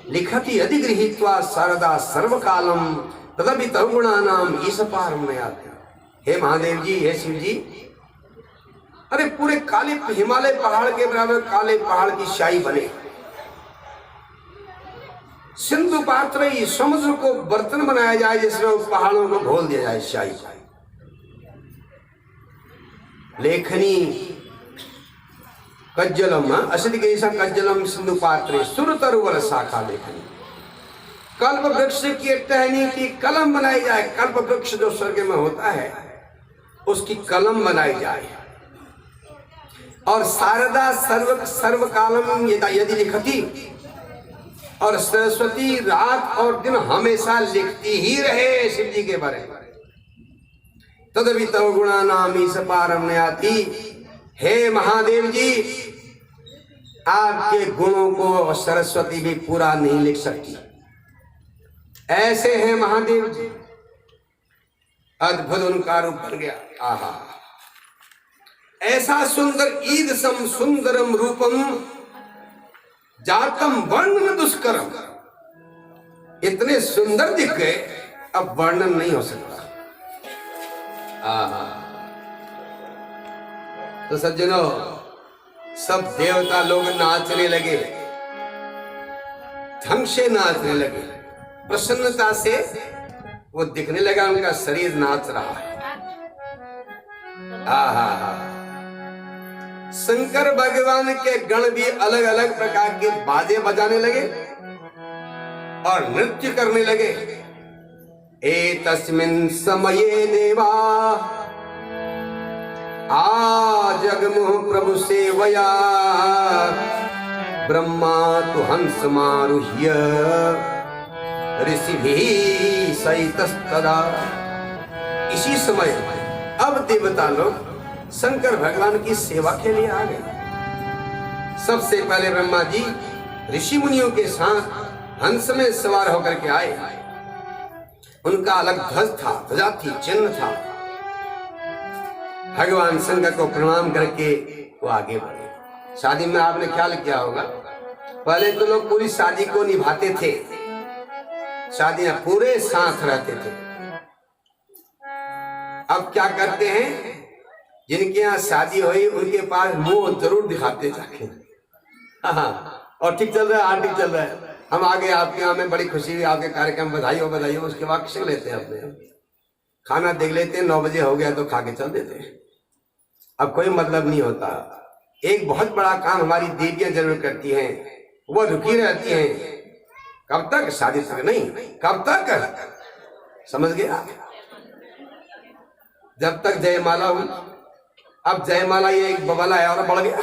लिखति अधिगृहीत्वा शारदा सर्वकालम तदपि तरुगुणानाम ईश पारम में आते। हे महादेव जी, हे शिव जी, अरे पूरे काले हिमालय पहाड़ के बराबर काले पहाड़ की शाही बने, सिंधु पात्र समुद्र को बर्तन बनाया जाए जिसमें उस पहाड़ों को घोल दिया जाए शाही। लेखनी कज्जलम असित केशा कज्जलम सिंधु पात्रे सुर तरुवर शाखा लेखनी। कल्प वृक्ष की टहनी की कलम बनाई जाए, कल्प वृक्ष जो स्वर्ग में होता है उसकी कलम बनाई जाए। और शारदा सर्व कालम यदि लिखती, और सरस्वती रात और दिन हमेशा लिखती ही रहे शिव जी के बारे में। तदपि तव गुणा नाम ईश पारम ने आती। हे महादेव जी, आपके गुणों को सरस्वती भी पूरा नहीं लिख सकती, ऐसे हैं महादेव जी। अद्भुत उनका रूप बन गया। आहा, ऐसा सुंदर ईदसम सुंदरम रूपम जातम वर्णन दुष्करम। इतने सुंदर दिख गए, अब वर्णन नहीं हो सकता। तो सज्जनों, सब देवता लोग नाचने लगे, ढंग से नाचने लगे, प्रसन्नता से वो दिखने लगा, उनका शरीर नाच रहा है। शंकर भगवान के गण भी अलग अलग प्रकार के बाजे बजाने लगे और नृत्य करने लगे। एतस्मिन् समये देवा आजगमुः प्रभु सेवया ब्रह्मा तु हंसमारुह्य ऋषिभिः सहितस्तदा। इसी समय अब देवता लोग शंकर भगवान की सेवा के लिए आ गए। सबसे पहले ब्रह्मा जी ऋषि मुनियों के साथ हंस में सवार होकर के आए। उनका अलग ध्वज था, ध्वजा थी, चिन्ह था। भगवान शंकर को प्रणाम करके वो आगे बढ़े। शादी में आपने ख्याल किया होगा, पहले तो लोग पूरी शादी को निभाते थे, शादियां पूरे साथ रहते थे। अब क्या करते हैं, जिनके यहाँ शादी हुई उनके पास मुंह जरूर दिखाते जाके, हाँ और ठीक चल रहा है, हाँ ठीक चल रहा है, हम आगे आपके यहाँ में बड़ी खुशी हुई, आपके कार्यक्रम बधाई हो बधाई हो। उसके बाद खिंच लेते हैं, अपने खाना देख लेते हैं, 9 बजे हो गया तो खा के चल देते हैं। अब कोई मतलब नहीं होता। एक बहुत बड़ा काम हमारी देवियां जरूर करती हैं, वो रुकी रहती हैं। कब तक? शादी तक नहीं, कब तक? समझ गया? जब तक जयमाला हुई। अब जयमाला ये एक बवाला है और बढ़ गया।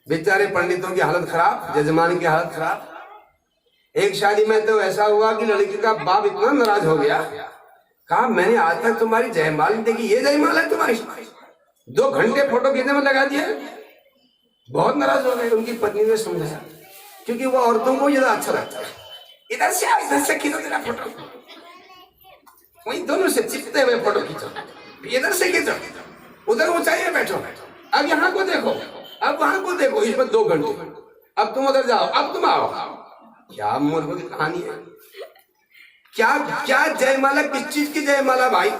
बेचारे पंडितों की हालत खराब, जजमान की हालत खराब। एक शादी में तो ऐसा हुआ कि लड़की का बाप इतना नाराज हो गया, कहा मैंने आज तक तुम्हारी जयमाला नहीं देखी, ये जयमाला है तुम्हारी? 2 घंटे फोटो खींचने में लगा दिया। बहुत नाराज हो गए। उनकी पत्नी ने समझाया, क्योंकि वो औरतों को ज्यादा अच्छा लगता है, इधर से खींचो तेरा फोटो, वही दोनों से चिपते हुए फोटो खींचो, इधर से खींचो, उधर ऊंचाई में बैठो, अब यहाँ को देखो, अब वहां को देखो, इसमें 2 घंटे, अब तुम उधर जाओ, अब तुम आओ। क्या मूर्ख की कहानी है। क्या क्या जयमाला, किस चीज की जयमाला भाई?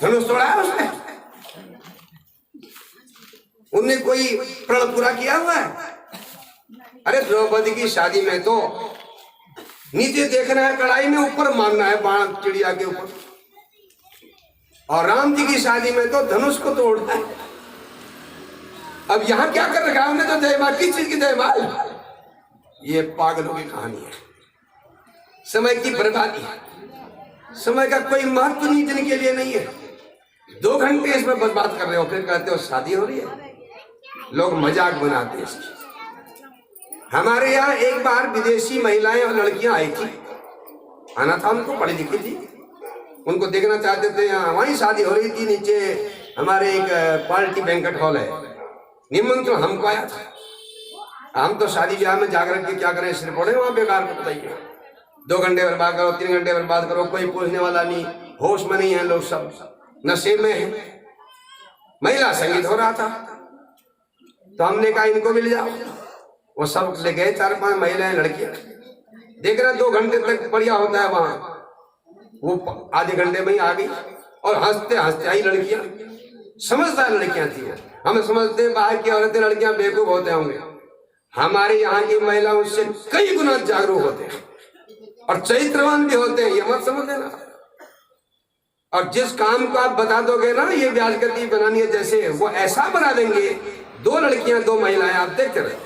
धनुष तोड़ा है उसने? उनने कोई प्रण पूरा किया हुआ है? अरे द्रौपदी की शादी में तो नीचे देखना है कढ़ाई में, ऊपर मारना है बाण चिड़िया के ऊपर। और राम जी की शादी में तो धनुष को तोड़ना है। अब यहाँ क्या कर रखा है हमने? तो जयमाल, किस चीज की जयमाल? ये पागलों की कहानी है, समय की बर्बादी है। समय का कोई महत्व नहीं जिनके लिए नहीं है। 2 घंटे इसमें बर्बाद कर रहे हो, फिर कहते हो शादी हो रही है। लोग मजाक बनाते हैं इसकी। हमारे यहाँ एक बार विदेशी महिलाएं और लड़कियां आई थी, आना था उनको, पढ़ी लिखी थी, उनको देखना चाहते थे। यहाँ वहीं शादी हो रही थी, नीचे हमारे एक पार्टी बैंक्वेट हॉल है, निमंत्रण हमको आया था। हम तो शादी ब्याह में जाकर के क्या करें, सिर पड़े वहां बेकार में, बताइए। 2 घंटे बर्बाद करो, 3 घंटे बर्बाद करो, कोई पूछने वाला नहीं, होश में नहीं है लोग, सब नशे में है। महिला संगीत हो रहा था, तो हमने कहा इनको भी ले जाओ। वो सब ले गए, 4-5 महिलाएं लड़कियां। देख रहे 2 घंटे तक बढ़िया होता है वहां, वो आधे घंटे में ही आ गई। और हंसते हंसते आई लड़कियां, समझदार लड़कियां थी। हम समझते बाहर की औरतें लड़कियां बेवकूफ होते होंगे, हमारे यहाँ की महिला उससे कई गुना जागरूक होते हैं और चरित्रवान भी होते हैं, ये मत समझ लेना। और जिस काम को आप बता दोगे ना ये ब्याज गति बनानी है, जैसे वो ऐसा बना देंगे। 2 लड़कियां 2 महिलाएं आप देखते रहे,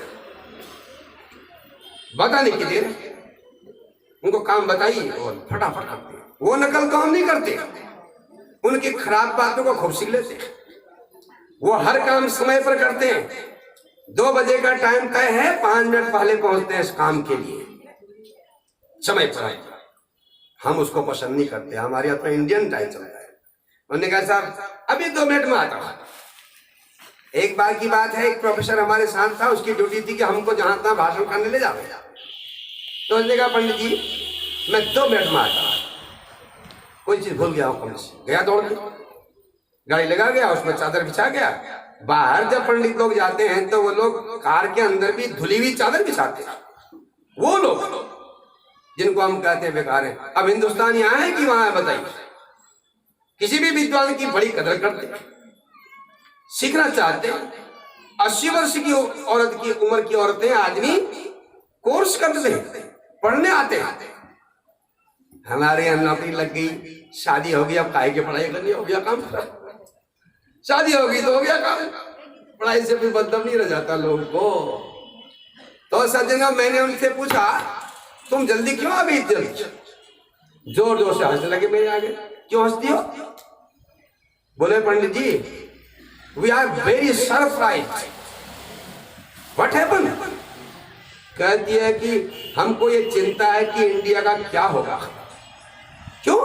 बताने के लिए उनको काम बताइए और फटाफट करते हैं। वो नकल काम नहीं करते, उनकी खराब बातों को खूब सीख लेते हैं। वो हर काम समय पर करते हैं। 2 बजे का टाइम तय है, 5 मिनट पहले पहुंचते हैं इस काम के लिए, समय पर आए। हम उसको पसंद नहीं करते, हमारे यहाँ तो इंडियन टाइम चलता है। उन्होंने कहा साहब अभी 2 मिनट में आता हूं। एक बार की बात है, एक प्रोफेसर हमारे साथ था, उसकी ड्यूटी थी कि हमको जहां तहां भाषण करने ले जाओ। तो उसने कहा पंडित जी मैं 2 मिनट में आता हूं, कोई चीज भूल गया हूं, कम से गया दौड़ के, गाड़ी लगा गया, उसमें चादर बिछा गया। बाहर जब पंडित लोग जाते हैं तो वो लोग कार के अंदर भी धुली हुई चादर बिछाते हैं। वो लोग जिनको हम कहते हैं बेकार है। अब हिंदुस्तान यहाँ है कि वहां है, बताइए। किसी भी विद्वान की बड़ी कदर करते हैं, सीखना चाहते हैं। 80 वर्ष की औरत की उम्र की औरतें आदमी कोर्स करते हैं, पढ़ने आते हैं। हमारे यहाँ नौकरी लग गई, शादी हो गई, अब काहे की पढ़ाई करनी, हो गया काम। शादी हो गई तो हो गया काम, पढ़ाई से भी मतलब नहीं रह जाता लोगों को। तो सज्जना मैंने उनसे पूछा तुम जल्दी क्यों आ गई? जल्दी जोर जोर से हंसने लगे मेरे आगे। क्यों हंसती हो? बोले Pandit ji we are very surprised. What happen? कहती है कि हमको ये चिंता है कि इंडिया का क्या होगा। क्यों?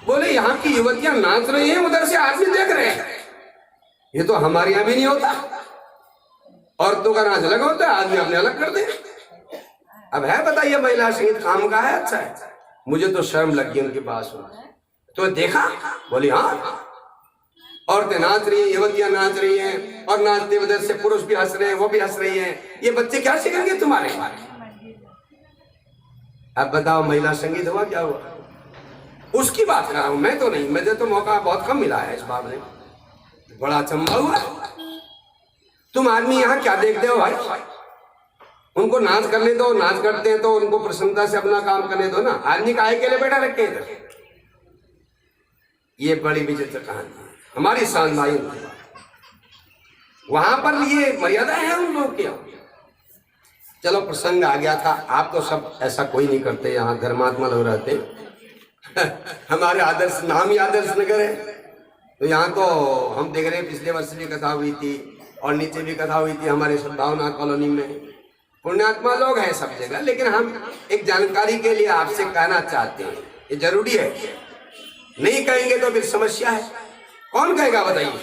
बोले यहाँ की युवतियां नाच रही हैं, उधर से आदमी देख रहे हैं, ये तो हमारे यहाँ भी नहीं होता। औरतों का नाच अलग होता है, आदमी अपने अलग कर दे। अब है बताइए महिला संगीत काम का है, अच्छा है? मुझे तो शर्म लगी उनके पास। तो देखा, बोली हाँ औरतें नाच रही है, युवतियां नाच रही हैं, और नाचते वजह से पुरुष भी हंस रहे हैं, वो भी हंस रही हैं। ये बच्चे क्या सीखेंगे तुम्हारे? अब बताओ महिला संगीत हुआ क्या हुआ? उसकी बात कर रहा हूं, मैं तो नहीं, मुझे तो मौका बहुत कम मिला है इस मामले में। बड़ा अचंभा हुआ। तुम आदमी यहाँ क्या देखते हो भाई? उनको नाच करने दो, नाच करते हैं तो उनको प्रसन्नता से अपना काम करने दो ना। आदमी काहे के लिए बैठा रखे इधर? ये बड़ी विचित्र कहानी है, हमारी शानदारी। वहां पर ये मर्यादा है उन लोग की। चलो प्रसंग आ गया था। आप तो सब ऐसा कोई नहीं करते, यहाँ धर्मात्मा लोग रहते हमारे आदर्श, नाम ही आदर्श नगर है, तो यहाँ तो हम देख रहे हैं। पिछले वर्ष भी कथा हुई थी और नीचे भी कथा हुई थी हमारे सद्भावना कॉलोनी में। पुण्यात्मा लोग हैं सब जगह, लेकिन हम एक जानकारी के लिए आपसे कहना चाहते हैं, ये जरूरी है। नहीं कहेंगे तो फिर समस्या है। कौन कहेगा बताइए?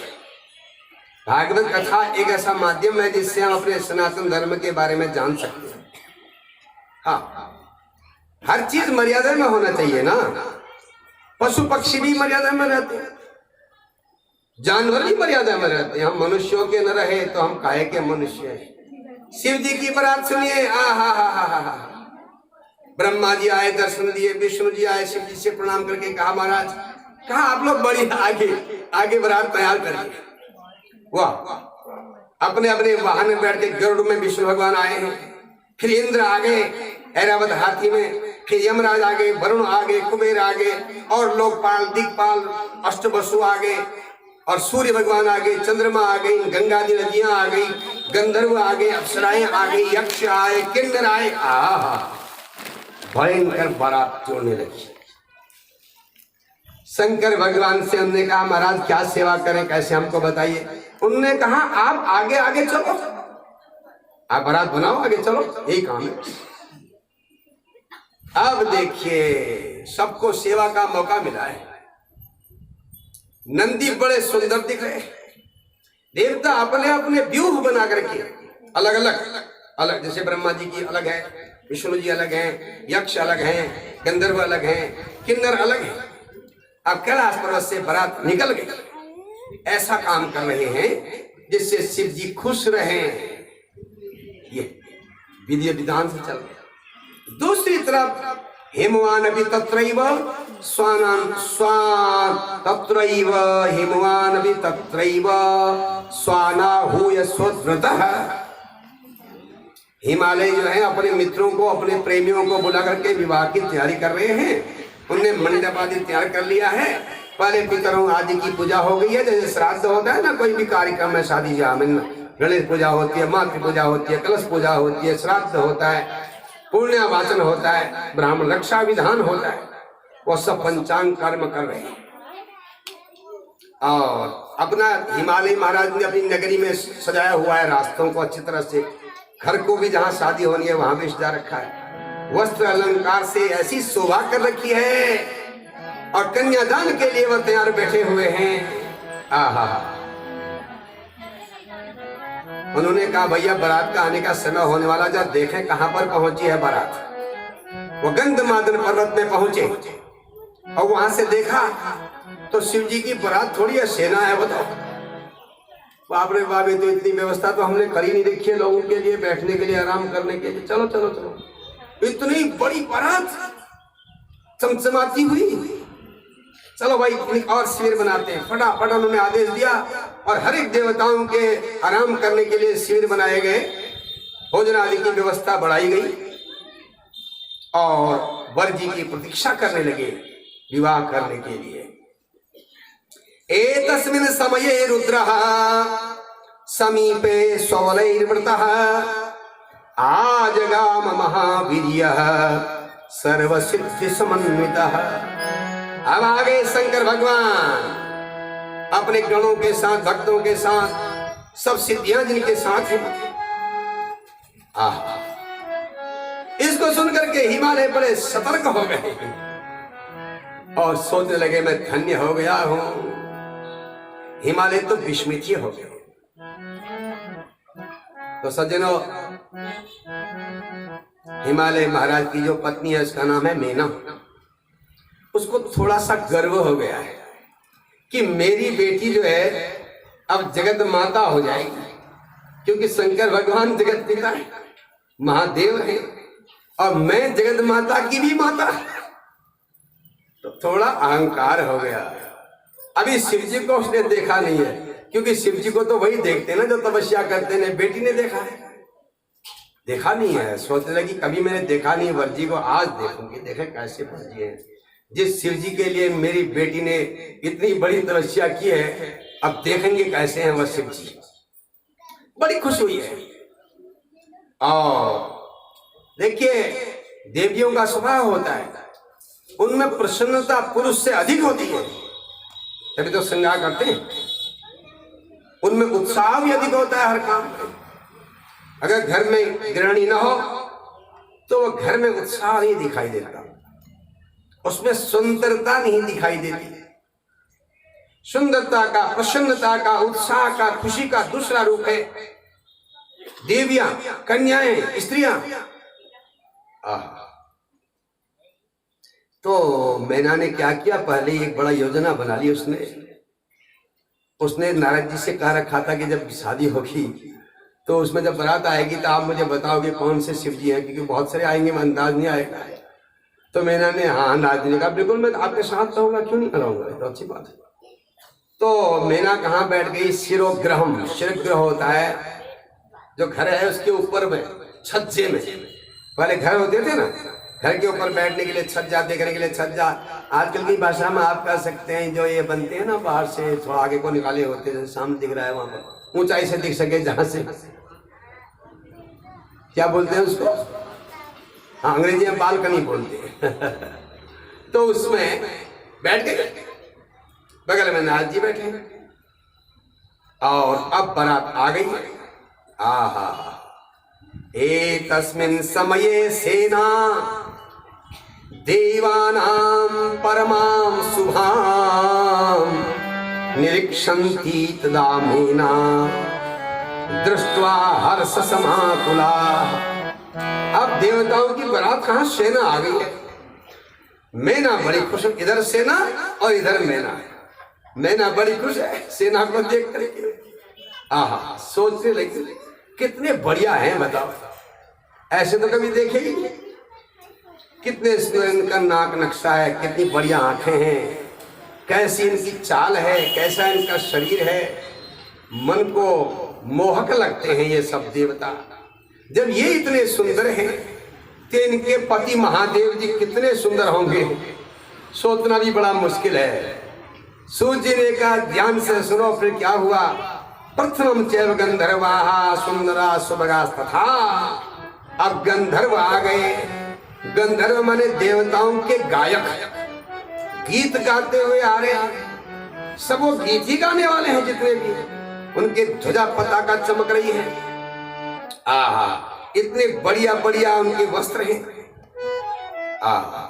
भागवत कथा एक ऐसा माध्यम है जिससे हम अपने सनातन धर्म के बारे में जान सकते हैं। हाँ, हर चीज मर्यादा में होना चाहिए ना। पशु पक्षी भी मर्यादा में रहते हैं, जानवर भी मर्यादा में रहते हैं। हम मनुष्यों के न रहे तो हम काहे के मनुष्य हैं। शिव जी की बात सुनिए, हा। ब्रह्मा जी आए, दर्शन दिए, विष्णु जी आए, शिव जी से प्रणाम करके कहा महाराज, कहा आप लोग बड़ी आगे बारात तैयार करिए। वाह, अपने अपने वाहन में बैठ के गरुड़ में विष्णु भगवान आए हैं। फिर इंद्र आ गए ऐरावत हाथी में, फिर यमराज आ गए, वरुण आ गए, कुबेर आ गए, और लोकपाल, दिक्पाल, अष्टवसु आ गए, और सूर्य भगवान आ गए, चंद्रमा आ गई, गंगा दी नदियां आ गई, गंधर्व आ गए, अप्सराएं आ गई, यक्ष आए, किन्नर आए। भयंकर बारात जोड़ने लगी। शंकर भगवान से हमने कहा महाराज क्या सेवा करें, कैसे हमको बताइए। उन्होंने कहा आप आगे आगे चलो, आप बारात बनाओ, आगे चलो, यही काम है। अब देखिए सबको सेवा का मौका मिला है। नंदी बड़े सुंदर दिख रहे, देवता अपने अपने व्यूह बना करके अलग अलग, जैसे ब्रह्मा जी की अलग है, विष्णु जी अलग हैं, यक्ष अलग हैं, गंधर्व अलग हैं, किन्नर अलग हैं। अब कैलाश पर्वत से बारात निकल गई। ऐसा काम कर रहे हैं जिससे शिव जी खुश रहे, ये विधि विधान से चल रहे। दूसरी तरफ हिमवान अभी तत्रैव स्वान तत्रैव हिमवान अभी तत्रैव स्वानाहूय स्वद्रतः। हिमालय जो है अपने मित्रों को, अपने प्रेमियों को बुला करके विवाह की तैयारी कर रहे हैं। उनने मंडप आदि तैयार कर लिया है। पहले पितरों आदि की पूजा हो गई है, जैसे श्राद्ध होता है ना, कोई भी कार्यक्रम है शादी ब्याह में, गणेश पूजा होती है, मातृ पूजा होती है, कलश पूजा होती है, श्राद्ध होता है, पुण्य वाचन होता है, ब्राह्मण रक्षा विधान होता है, वो सब पंचांग कर्म कर रहे हैं। और अपना हिमालय महाराज ने अपनी नगरी में सजाया हुआ है रास्तों को अच्छी तरह से। घर को भी जहाँ शादी होनी है वहां भी सजा रखा है। वस्त्र अलंकार से ऐसी शोभा कर रखी है, और कन्यादान के लिए वह तैयार बैठे हुए हैं। आहा, उन्होंने कहा भैया बारात का आने का समय होने वाला, जब देखें कहां पर पहुंची है बारात। वो गंधमादन पर्वत में पहुंचे और वहां से देखा तो शिव जी की बारात थोड़ी है, सेना है। बताओ, बाप रे बाप, तो इतनी व्यवस्था तो हमने करी नहीं देखी है लोगों के लिए बैठने के लिए, आराम करने के लिए। चलो चलो चलो, इतनी बड़ी बारात चमचमाती हुई। चलो भाई और शिविर बनाते हैं। फटाफट उन्होंने आदेश दिया और हर एक देवताओं के आराम करने के लिए शिविर बनाए गए, भोजन आदि की व्यवस्था बढ़ाई गई, और वर जी की प्रतीक्षा करने लगे विवाह करने के लिए। एतस्मिन् समये रुद्रः समीपे स्वलैर्वृतः आजगाम महावीर्यः सर्वसिद्धि समन्वितः। अब आगे शंकर भगवान अपने गणों के साथ, भक्तों के साथ, सब सिद्धियां जिनके साथ हैं। इसको सुनकर के हिमालय बड़े सतर्क हो गए और सोचने लगे मैं धन्य हो गया हूं। हिमालय तो विस्मित हो गए। तो सज्जनों, हिमालय महाराज की जो पत्नी है उसका नाम है मीना। उसको थोड़ा सा गर्व हो गया है कि मेरी बेटी जो है अब जगत माता हो जाएगी, क्योंकि शंकर भगवान जगत पिता है, महादेव है, और मैं जगत माता की भी माता। तो थोड़ा अहंकार हो गया। अभी शिव जी को उसने देखा नहीं है, क्योंकि शिव जी को तो वही देखते हैं ना जो तपस्या करते हैं। बेटी ने देखा है? देखा नहीं है। सोचने लगी कभी मैंने देखा नहीं वर्जी को, आज देखूंगी, देखे कैसे वर्जी है। जिस शिव जी के लिए मेरी बेटी ने इतनी बड़ी तपस्या की है, अब देखेंगे कैसे हैं वह शिव जी। बड़ी खुश हुई है। और देखिए, देवियों का स्वभाव होता है, उनमें प्रसन्नता पुरुष से अधिक होती है, तभी तो श्रृंगार करते हैं। उनमें उत्साह भी अधिक होता है हर काम में। अगर घर में गृहिणी ना हो तो वो घर में उत्साह नहीं दिखाई देता, उसमें सुंदरता नहीं दिखाई देती। सुंदरता का, प्रसन्नता का, उत्साह का, खुशी का दूसरा रूप है देवियां, कन्याएं, स्त्रियां। तो मैना ने क्या किया, पहले एक बड़ा योजना बना ली उसने नारद जी से कह रखा था कि जब शादी होगी तो उसमें जब बारात आएगी तो आप मुझे बताओगे कौन से शिव जी हैं, क्योंकि बहुत सारे आएंगे, मैं अंदाज नहीं आएगा। तो मैना ने हाँ, नारद जी ने कहा बिल्कुल मैं आपके साथ रहूंगा, क्यों नहीं रहूंगा, तो अच्छी बात है। तो मैना कहाँ बैठ गई, शिरोग्रहम, शिरोग्रह होता है जो घर है उसके ऊपर में, छज्जे में। पहले घर होते थे ना, घर के ऊपर बैठने के लिए छज्जा, देखने के लिए छज्जा। आजकल की भाषा में आप कह सकते हैं जो ये बनते हैं ना, बाहर से थोड़ा आगे को निकाले होते हैं, सामने दिख रहा है, वहां पर ऊंचाई से दिख सके, जहां से क्या बोलते हैं उसको, हाँ अंग्रेजी में बालकनी बोलते हैं। तो उसमें बैठ गए, बगल में नारद जी बैठे, और अब बारात आ गई। आहा, एतस्मिन् समये सेना देवानां परमां शुभां निरीक्षन्ति तदा मीना दृष्ट्वा हर्ष समाकुला। अब देवताओं की बारात कहाँ, सेना आ गई है। मैना बड़ी खुश है, इधर सेना और इधर मैना है। मैना बड़ी खुश है सेना को देख करके। आहा, सोचने लगी कितने बढ़िया हैं, बताओ, ऐसे तो कभी देखेगी। कितने इनका नाक नक्शा है, कितनी बढ़िया आंखें हैं, कैसी इनकी चाल है, कैसा इनका शरीर है, मन को मोहक लगते हैं ये सब देवता। जब ये इतने सुंदर हैं तो इनके पति महादेव जी कितने सुंदर होंगे, सोचना भी बड़ा मुश्किल है। सूर्य ने कहा ध्यान से सुनो, फिर क्या हुआ। प्रथम चैव गंधर्वाः सुंदरा सुभगास्तथा। अब गंधर्व आ गए। गंधर्व माने देवताओं के गायक, गीत गाते हुए आ रहे हैं। सब वो गीत ही गाने वाले हैं जितने भी, उनके ध्वजा पताका चमक रही है। आहा, इतने बढ़िया बढ़िया उनके वस्त्र हैं। आहा,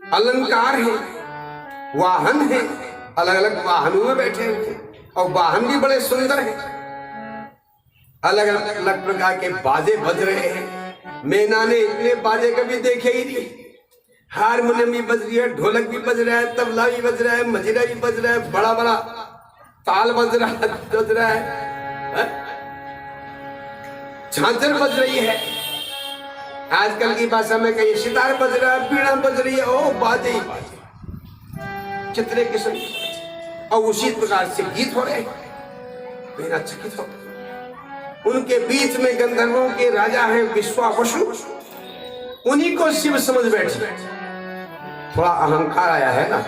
अलंकार है, वाहन है, अलग अलग वाहनों में बैठे हैं, और वाहन भी बड़े सुंदर हैं। अलग अलग प्रकार के बाजे बज रहे हैं। मैना ने इतने बाजे कभी देखे ही नहीं। हारमोनियम भी बज रही है, ढोलक भी बज रहा है, तबला भी बज रहा है, मजीरा भी बज रहा है, बड़ा बड़ा ताल बज रहा है, झांझर बज रही है। आजकल की भाषा में कहीं सितार बज रहा है, बीड़ा बज रही है, ओ बाजे ही बाजे, कितने किस्म के। और उसी प्रकार से गीत हो रहे हैं। मेरा चकित हो। उनके बीच में गंधर्वों के राजा हैं विश्वावसु, उन्हीं को शिव समझ बैठे। थोड़ा अहंकार आया है ना,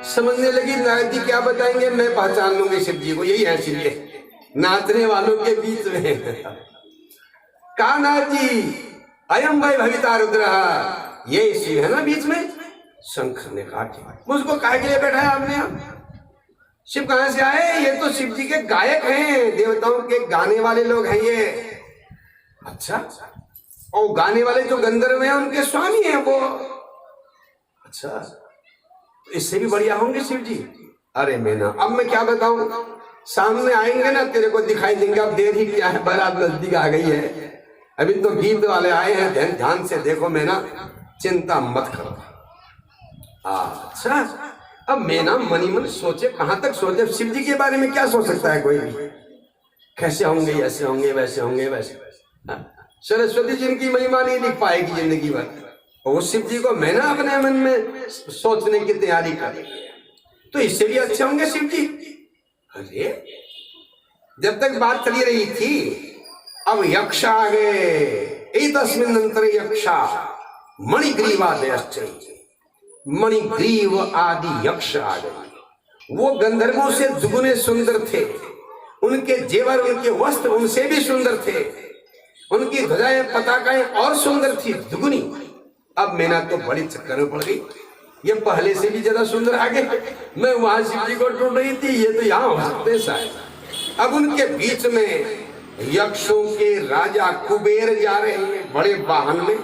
समझने लगी नारद जी क्या बताएंगे, मैं पहचान लूंगी शिव जी को, यही है शिव जी नाचने वालों के बीच में। कहा नारद जी अयम भाई भविता रुद्र, ये शिव है ना बीच में। शंकर ने कहा कि मुझको काहे के लिए बैठाया आपने यहाँ, शिव कहां से आए, ये तो शिव जी के गायक हैं, देवताओं के गाने वाले लोग हैं ये। अच्छा, और गाने वाले जो गंधर्व हैं उनके स्वामी हैं वो। अच्छा, इससे भी बढ़िया होंगे शिव जी। अरे मैना, अब मैं क्या बताऊं, सामने आएंगे ना तेरे को दिखाई देंगे। अब देर ही क्या है, बारात नजदीक आ गई है। अभी तो गीत वाले आए हैं, ध्यान से देखो मैना, चिंता मत करो। अच्छा, अब मैना मनी मन सोचे, कहां तक सोचे? शिव जी के बारे में क्या सोच सकता है कोई भी? कैसे होंगे, ऐसे होंगे, वैसे होंगे, वैसे। सरस्वती जी की महिमा नहीं लिख पाएगी जिंदगी भर, और उस शिव जी को मैंने अपने मन में सोचने की तैयारी कर ली, तो इससे भी अच्छे होंगे शिव जी। अरे जब तक बात चली रही थी, अब यक्ष आ गए। तस्मिन् अंतरे यक्षा मणिग्रीवादयश्च, मणिग्रीव आदि यक्ष आ गए। वो गंधर्वों से दुगुने सुंदर थे, उनके जेवर, उनके वस्त्र उनसे भी सुंदर थे, उनकी ध्वजाएं पताकाएं और सुंदर थी, दुगुनी। अब मैना तो बड़ी चक्कर में पड़ गई, ये पहले से भी ज्यादा सुंदर आ गए। मैं वहां शिव जी को ढूंढ रही थी, ये तो यहाँ हो सकते शायद। अब उनके बीच में यक्षों के राजा कुबेर जा रहे हैं बड़े वाहन में।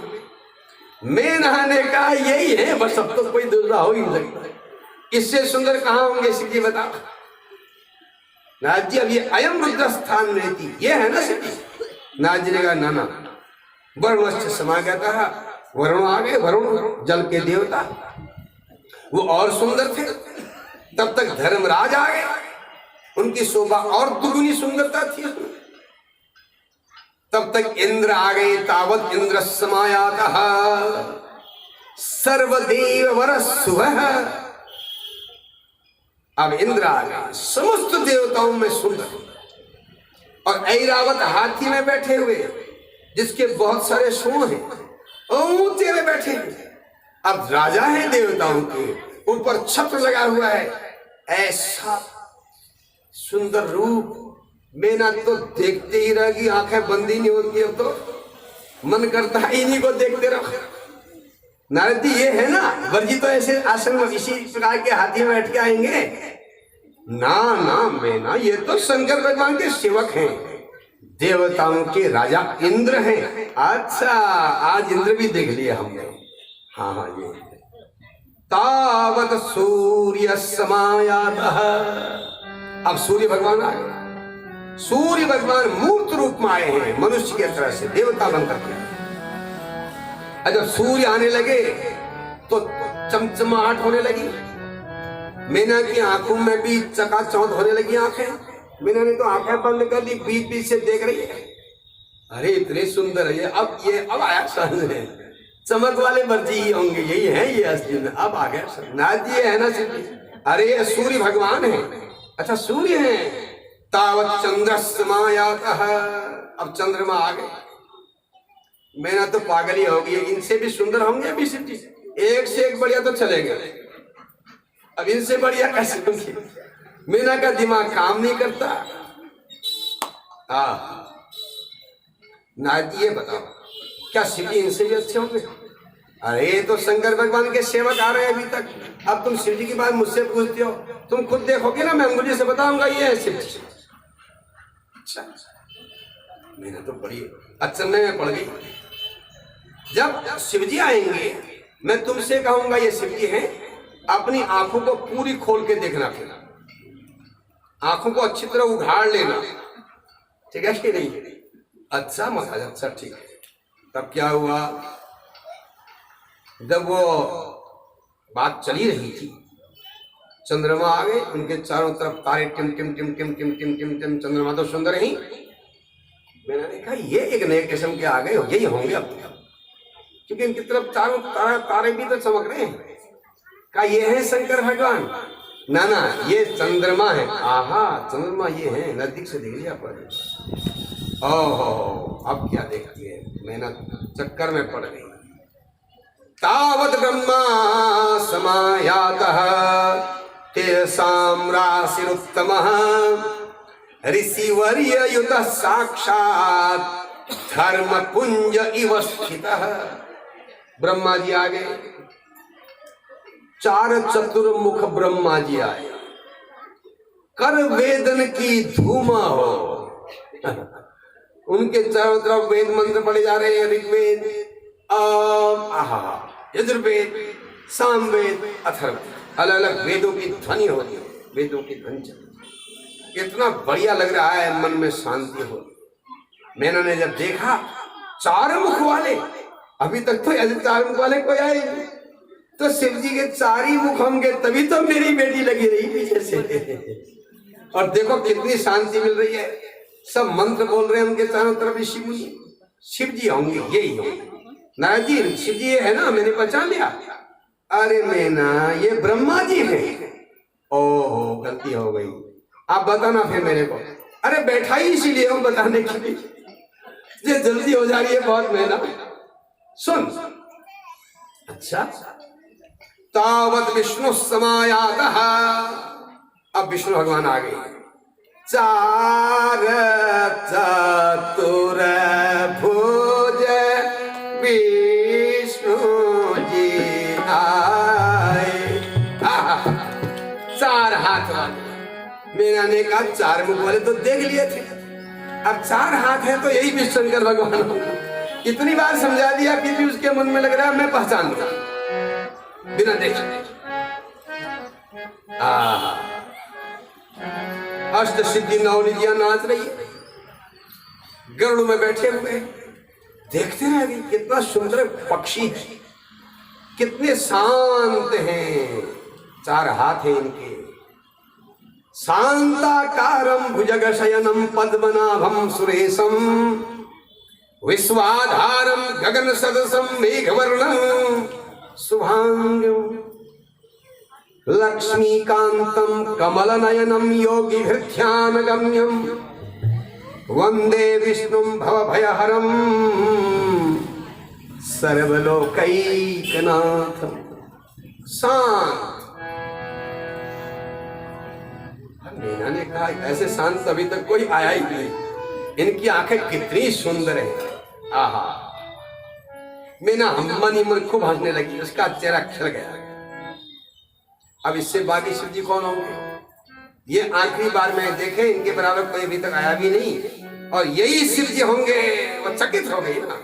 मैना ने कहा यही है बस, अब तो कोई दूसरा हो ही नहीं सकता, इससे सुंदर कहाँ होंगे शिव जी बताओ। नाथ जी अब ये अयम रुद्र स्थान रहती, ये है ना शिव जी। नाथ जी ने कहा ना, वरुण समागतः, वरुण आ गए, वरुण जल के देवता, वो और सुंदर थे। तब तक धर्मराज आ गए, उनकी शोभा और दुगुनी सुंदरता थी। तब तक इंद्र आ गए, तावत इंद्र समायातः सर्वदेव वरस्वः। अब इंद्र आ गए, समस्त देवताओं में सुंदर, और ऐरावत हाथी में बैठे हुए, जिसके बहुत सारे सूंड हैं, ऊंचे में बैठे हैं। अब राजा है देवताओं के, ऊपर छत्र लगा हुआ है, ऐसा सुंदर रूप। मैना तो देखते ही रह गई, आंखें बंद ही नहीं होती, अब तो मन करता है इन्हीं को देखते रहो। नारद जी ये है ना, वर्जी तो ऐसे आसन में इसी प्रकार के हाथी में बैठ के आएंगे ना मैना, ये तो शंकर भगवान के सेवक हैं, देवताओं के राजा इंद्र हैं। अच्छा, आज इंद्र भी देख लिया हमने। हाँ ये तावत सूर्य समायातः, अब सूर्य भगवान आ गए। सूर्य भगवान मूर्त रूप में आए हैं, मनुष्य की तरह से देवता बनकर के। जब सूर्य आने लगे तो चमचमाहट होने लगी, मैना की आंखों में भी चकाचौंध होने लगी आंखें। मैना ने तो आंखें बंद कर ली, बीच बीच से देख रही है, अरे इतने सुंदर है ये। अब आया सामने, चमक वाले वर्जी ही होंगे, यही है ये असली में। अब आ गया नाथ जी है ना शिव जी। अरे ये सूर्य भगवान है। अच्छा सूर्य है। तावत चंद्र समायातः, अब चंद्रमा आ गए। मैना तो पागल ही हो गई, इनसे भी सुंदर होंगे अभी शिव जी, एक से एक बढ़िया तो चलेंगे, अब इनसे बढ़िया कैसे होंगे? मैना का दिमाग काम नहीं करता। नाथ जी ये बताओ, क्या शिव जी इनसे भी अच्छे होंगे? अरे ये तो शंकर भगवान के सेवक आ रहे हैं अभी तक, अब तुम शिव जी की बात मुझसे पूछते हो? तुम खुद देखोगे ना, मैं अंगुली से बताऊंगा ये है शिव जी। अच्छा, मैंने तो बड़ी अचंभे में पड़ गई। जब शिव जी आएंगे मैं तुमसे कहूंगा ये शिव जी हैं, अपनी आंखों को पूरी खोल के देखना, फिर आंखों को अच्छी तरह उघाड़ लेना, ठीक है कि नहीं? अच्छा महाराज, अच्छा ठीक है। तब क्या हुआ, जब वो बात चली रही थी, चंद्रमा आ गए, उनके चारों तरफ तारे टिम टिम टिम टिम टिम टिम टिम टिम, चंद्रमा तो सुंदर ही। मैंने कहा ये एक नए किस्म के आ गए, यही होंगे अब, क्योंकि इनकी तरफ चारों तारे भी तो चमक रहे हैं। कहा ये है शंकर भगवान? ना ये चंद्रमा है। आहा, चंद्रमा ये है, नजदीक से देख लिया पर। ओहो, अब क्या देखती है? मैंने चक्कर में पड़ गई। तावत ब्रह्मा समायातः तेषां राशिरुत्तमः ऋषिवर्ययुतः साक्षात् धर्मपुंज इव स्थितः। ब्रह्मा जी आ गए, चार चतुर्मुख ब्रह्मा जी आए, कर वेदन की धूमा हो। उनके चारों तरफ वेद मंत्र पढ़े जा रहे हैं, ऋग्वेद, यजुर्वेद, सामवेद, अथर्ववेद, अलग अलग वेदों की ध्वनि होती है, वेदों की ध्वनि चलती। इतना बढ़िया लग रहा है, मन में शांति हो। मैंने जब देखा 4 मुख वाले, अभी तक तो ऐसे 4 मुख वाले कोई आए नहीं, तो शिव जी के 4 ही मुख होंगे, तभी तो मेरी बेटी लगी रही पीछे से। और देखो कितनी शांति मिल रही है, सब मंत्र बोल रहे हैं उनके चारों तरफ। शिव जी होंगे, यही होंगे। नारद जी, शिव जी ये है ना, मैंने पहचान लिया। अरे मैना, ये ब्रह्मा जी है। ओहो, गलती हो गई, आप बताना फिर मेरे को। अरे बैठा ही इसीलिए हूं बताने के लिए, ये जल्दी हो जा रही है बहुत। मैना सुन, अच्छा, तावत विष्णु समायातः, अब विष्णु भगवान आ गए। 4 चतुर भुज विष्णु जी आए। 4 हाथ वाले। मीना ने कहा 4 मुख वाले तो देख लिए थे, अब 4 हाथ है तो यही विष्णु शंकर भगवान होगा। इतनी बार समझा दिया कि भी उसके मन में लग रहा है मैं पहचान लूंगा बिना देखे। अष्ट सिद्धि नवनिधियां नाच रही है, गरुड़ में बैठे हुए, देखते रह गई। कितना सुंदर पक्षी है, कितने शांत हैं, 4 हाथ हैं इनके। शांताकारं भुजग शयनं पद्मनाभं सुरेशं विश्वाधारं गगन सदसं मेघवर्णं शुभांगं लक्ष्मीकांतं कमलनयनं योगिभिर्ध्यानगम्यं वंदे विष्णुं भवभयहरं सर्वलोकैकनाथं। शांत। मीना ने कहा ऐसे शांत अभी तक कोई आया ही नहीं। इनकी आंखें कितनी सुंदर हैं। आहा, मीना मन ही मन खूब हंसने लगी, उसका चेहरा खिल गया। अब इससे बाकी शिव जी कौन होंगे? ये आखिरी बार में देखे, इनके बराबर कोई अभी तक आया भी नहीं, और यही शिव जी होंगे। वो चकित हो गई ना।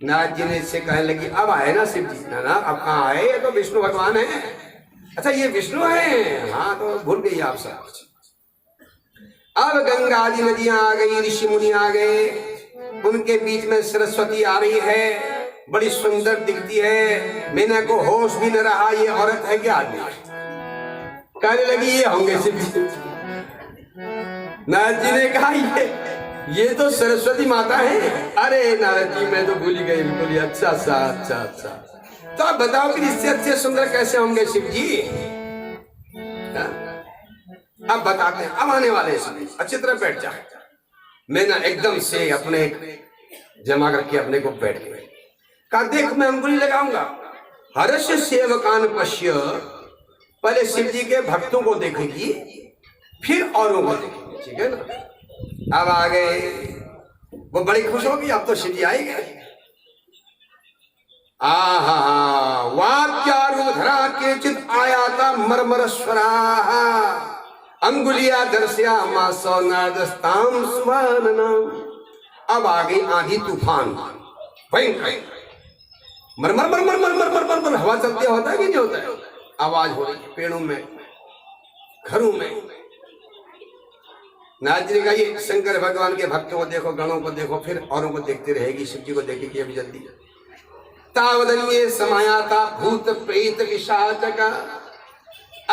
नारद जी ने इससे कहने लगी अब आए ना शिव जी। ना अब कहाँ आए, ये तो विष्णु भगवान है। अच्छा ये विष्णु है, हाँ तो भूल गई आप सब। अब गंगा आदि नदियां आ गई, ऋषि मुनि आ गए, उनके बीच में सरस्वती आ रही है, बड़ी सुंदर दिखती है। मीना को होश भी न रहा ये औरत है क्या आदमी। कहने लगी ये होंगे शिव जी। नारद जी ने कहा ये तो सरस्वती माता है। अरे नारद जी मैं तो भूल गई बिल्कुल। अच्छा अच्छा अच्छा अच्छा, तो आप बताओ कि इससे अच्छे सुंदर कैसे होंगे शिव जी? अब बताते हैं, अब आने वाले शिव। अच्छी तरह बैठ जा। मैं ना एकदम से अपने जमा करके अपने को बैठ गए। कहा देख मैं अंगुली लगाऊंगा। हर्ष सेवकान पश्य, पहले शिव जी के भक्तों को देखेगी फिर औरों को देखेगी, ठीक है ना। अब आ गए, वो बड़ी खुश होगी, अब तो शिव जी आएंगे। आहा, वाक्यारूधरा केचित् आयाता मर्मरस्वरा अंगुलिया दर्शया मासो नादस्ताम सुभानना। अब आ गई आंधी तूफान, भयंकर मरमर मरमर मरमर मरमर मर, हवा चलती होता है कि नहीं होता है? आवाज हो रही है पेड़ों में, घरों में। नारद जी ने कहा ये शंकर भगवान के भक्तों को देखो, गणों को देखो, फिर औरों को देखते रहेगी। शिव जी को देखेगी अभी जल्दी। तावदन्ये समायाता भूत प्रेत पिशाच का।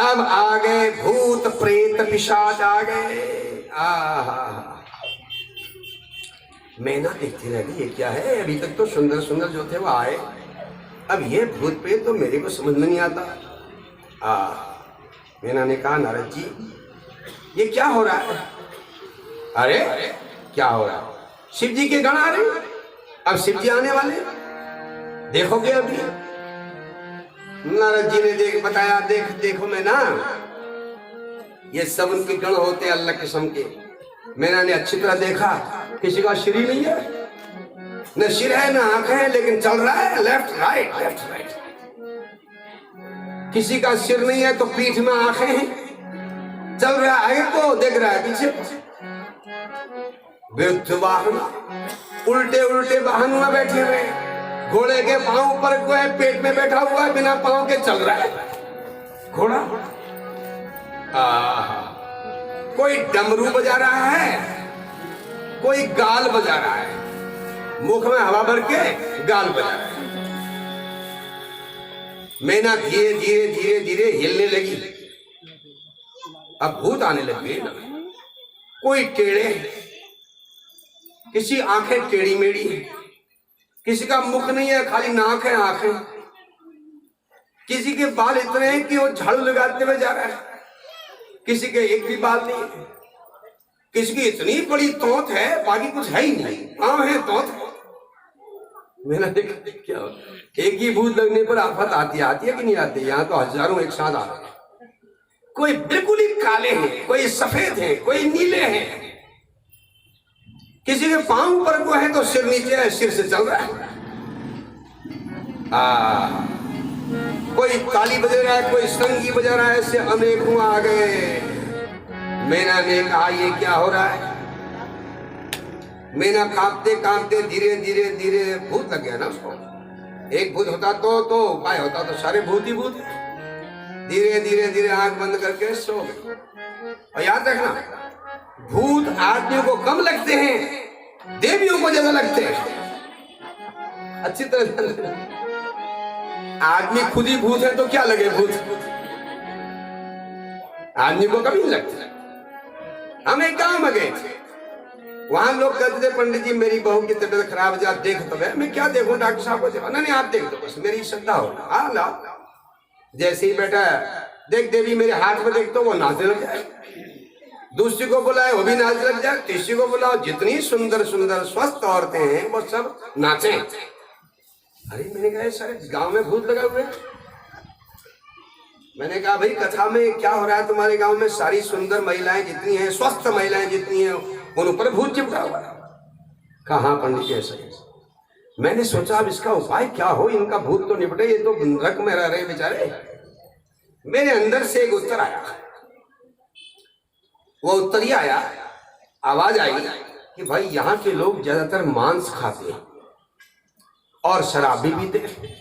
अब आ गए भूत प्रेत पिशाच आ गए। आहा, मैना देखती रह गई ये क्या है। अभी तक तो सुंदर सुंदर जो थे वो आए, अब ये भूत प्रेत तो मेरे को समझ में नहीं आता। मैना ने कहा नारद जी ये क्या हो रहा है? अरे क्या हो रहा है? शिव जी के गण आ रहे, अब शिव जी आने वाले, देखोगे अभी। नारद जी ने बताया देखो मैं ना, ये सब उनके गण होते अलग किस्म के। मैंने ने अच्छी तरह देखा, किसी का सिर ही नहीं है, न सिर है न आंख है, लेकिन चल रहा है लेफ्ट राइट लेफ्ट राइट। किसी का सिर नहीं है तो पीठ में आंखें हैं, चल रहा है आगे को देख रहा है पीछे। विरुद्ध वाहन, उल्टे उल्टे वाहन में बैठे हुए, घोड़े के पांव पर कोई पेट में बैठा हुआ है, बिना पांव के चल रहा है घोड़ा। कोई डमरू बजा रहा है, कोई गाल बजा रहा है, मुख में हवा भर के गाल बजा रहा है। मैना धीरे धीरे धीरे धीरे हिलने लगी। अब भूत आने लगे ना। कोई टेढ़े, किसी आंखें टेढ़ी मेढ़ी, किसी का मुख नहीं है, खाली नाक है, आंखें। किसी के बाल इतने हैं कि वो झाड़ू लगाते हुए जा रहा है, किसी के एक भी बाल नहीं है, किसी की इतनी बड़ी तोत है, बाकी कुछ है ही नहीं, पांव है तोत है। मैंने देखा क्या एक ही भूत लगने पर आफत आती है कि नहीं आती? यहाँ तो हजारों एक साथ आ रहे हैं। कोई बिल्कुल ही काले हैं, कोई सफेद हैं, कोई नीले हैं, किसी के पांव ऊपर को है तो सिर नीचे है, सिर से चल रहा है। कोई ताली बजा रहा है, कोई संगी बजा रहा है, ऐसे अनेकों आ गए। मैंने कहा ये क्या हो रहा है? मैंने कांपते कांपते धीरे धीरे धीरे भूत लग गया ना उसको। एक भूत होता तो उपाय होता तो सारे भूत ही भूत। धीरे धीरे धीरे आंख बंद करके सो गए। और याद रखना, भूत आदमियों को कम लगते हैं, देवियों को ज्यादा लगते हैं। अच्छी तरह आदमी खुद ही भूत है तो क्या लगे भूत? आदमी को कभी नहीं लगता। हम एक गांव में गए थे, वहां लोग कहते थे पंडित जी मेरी बहू की तबीयत खराब है, आप देख तो गए। मैं क्या देखूं डॉक्टर साहब को? नहीं आप देख दो बस, मेरी श्रद्धा हो। हाँ लाओ। जैसे ही बेटा देख देवी मेरे हाथ में देख तो वो नाचने लग जाए। दूसरी को बुलाए वो भी नाचने लग जाए। तीसरी को बुलाओ, जितनी सुंदर सुंदर स्वस्थ औरतें हैं वो सब नाचे। अरे मैंने कहा सारे गांव में भूत लगा हुए। मैंने कहा भाई कथा में क्या हो रहा है तुम्हारे गांव में? सारी सुंदर महिलाएं जितनी हैं, स्वस्थ महिलाएं जितनी हैं, उन ऊपर भूत चिपका हुआ है। कहाँ पंडित जी ऐसा? मैंने सोचा अब इसका उपाय क्या हो, इनका भूत तो निपटे, ये तो नरक में रह रहे बेचारे। मेरे अंदर से एक उत्तर आया। वो उत्तर ही आया, आवाज आई कि भाई यहाँ के लोग ज्यादातर मांस खाते हैं और शराब भी पीते हैं।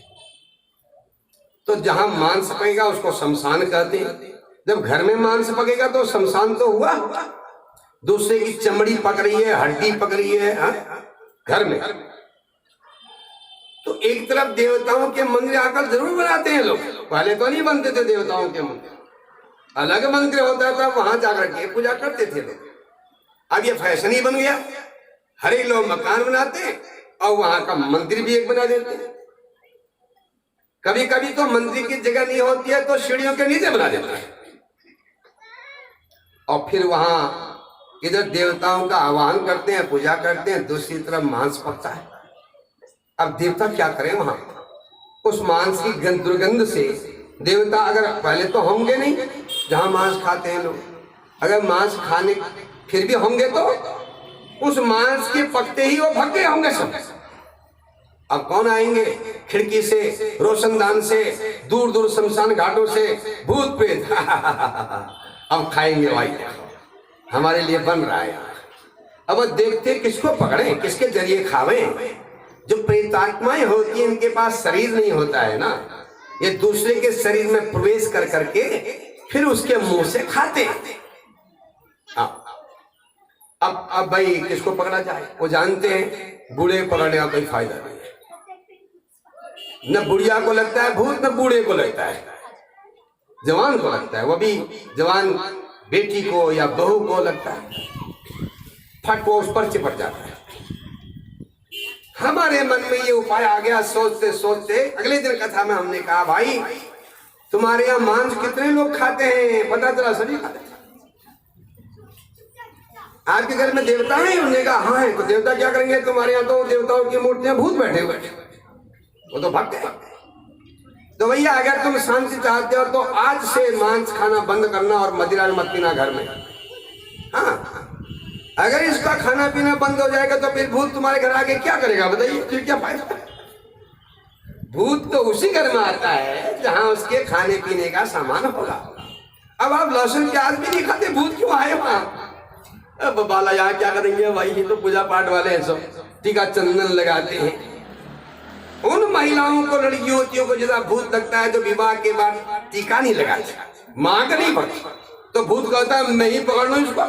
तो जहां मांस पकेगा उसको शमशान कहते हैं। जब घर में मांस पकेगा तो शमशान तो हुआ। दूसरे की चमड़ी पक रही है, हड्डी पक रही है घर में। तो एक तरफ देवताओं के मंदिर आकर जरूर बनाते हैं लोग। पहले तो नहीं बनते थे देवताओं के मंदिर, अलग मंदिर होता था, वहां जाकर के पूजा करते थे लोग। अब ये फैशन ही बन गया, हर एक लोग मकान बनाते हैं और वहां का मंदिर भी एक बना देते हैं। कभी कभी तो मंदिर की जगह नहीं होती है तो सीढ़ियों के नीचे बना देते हैं और फिर वहां इधर देवताओं का आह्वान करते हैं, पूजा करते हैं, दूसरी तरफ मांस पकता है। अब देवता क्या करें? वहां उस मांस की दुर्गंध से देवता, अगर पहले तो होंगे नहीं जहां मांस खाते हैं लोग, अगर मांस खाने फिर भी होंगे तो उस मांस के पकते ही वो भग गए होंगे सब। अब कौन आएंगे? खिड़की से, रोशनदान से, दूर दूर शमशान घाटों से भूत प्रेत अब खाएंगे भाई, हमारे लिए बन रहा है। अब देखते किसको पकड़े, किसके जरिए खावे। जो प्रेतात्माएं होती है इनके पास शरीर नहीं होता है ना, ये दूसरे के शरीर में प्रवेश कर करके फिर उसके मुंह से खाते। अब भाई किसको पकड़ा जाए? वो जानते हैं बूढ़े पकड़ने का कोई फायदा नहीं है। न बुढ़िया को लगता है भूत, न बूढ़े को लगता है, जवान को लगता है। वो भी जवान बेटी को या बहू को लगता है, फट वो उस पर चिपट जाता है। हमारे मन में ये उपाय आ गया। सोचते सोचते अगले दिन कथा में हमने कहा भाई तुम्हारे यहाँ मांस कितने लोग खाते हैं? पता चला सभी खाते हैं। आपके घर में देवता है? उन्होंने कहा हाँ है। तो देवता क्या करेंगे? तुम्हारे यहाँ तो देवताओं की मूर्तियां, भूत बैठे हुए, वो तो भाग गए। तो भैया अगर तुम शांति चाहते हो तो आज से मांस खाना बंद करना और मदिरा मत पीना घर में। हाँ, अगर इसका खाना पीना बंद हो जाएगा तो फिर भूत तुम्हारे घर आके क्या करेगा बताइए? फिर क्या फायदा? भूत तो उसी घर में आता है जहां उसके खाने पीने का सामान होगा। अब आप लहसुन प्याज भी नहीं खाते, भूत क्यों आए वहां? अब बाला यहाँ क्या करेंगे भाई, ये तो पूजा पाठ वाले हैं, सब टीका चंदन लगाते हैं। उन महिलाओं को, लड़की युवतियों को ज्यादा भूत लगता है जो विवाह के बाद टीका नहीं लगाती, मांग नहीं पड़ती। तो भूत कहता है मैं ही पकड़ लूं इसको।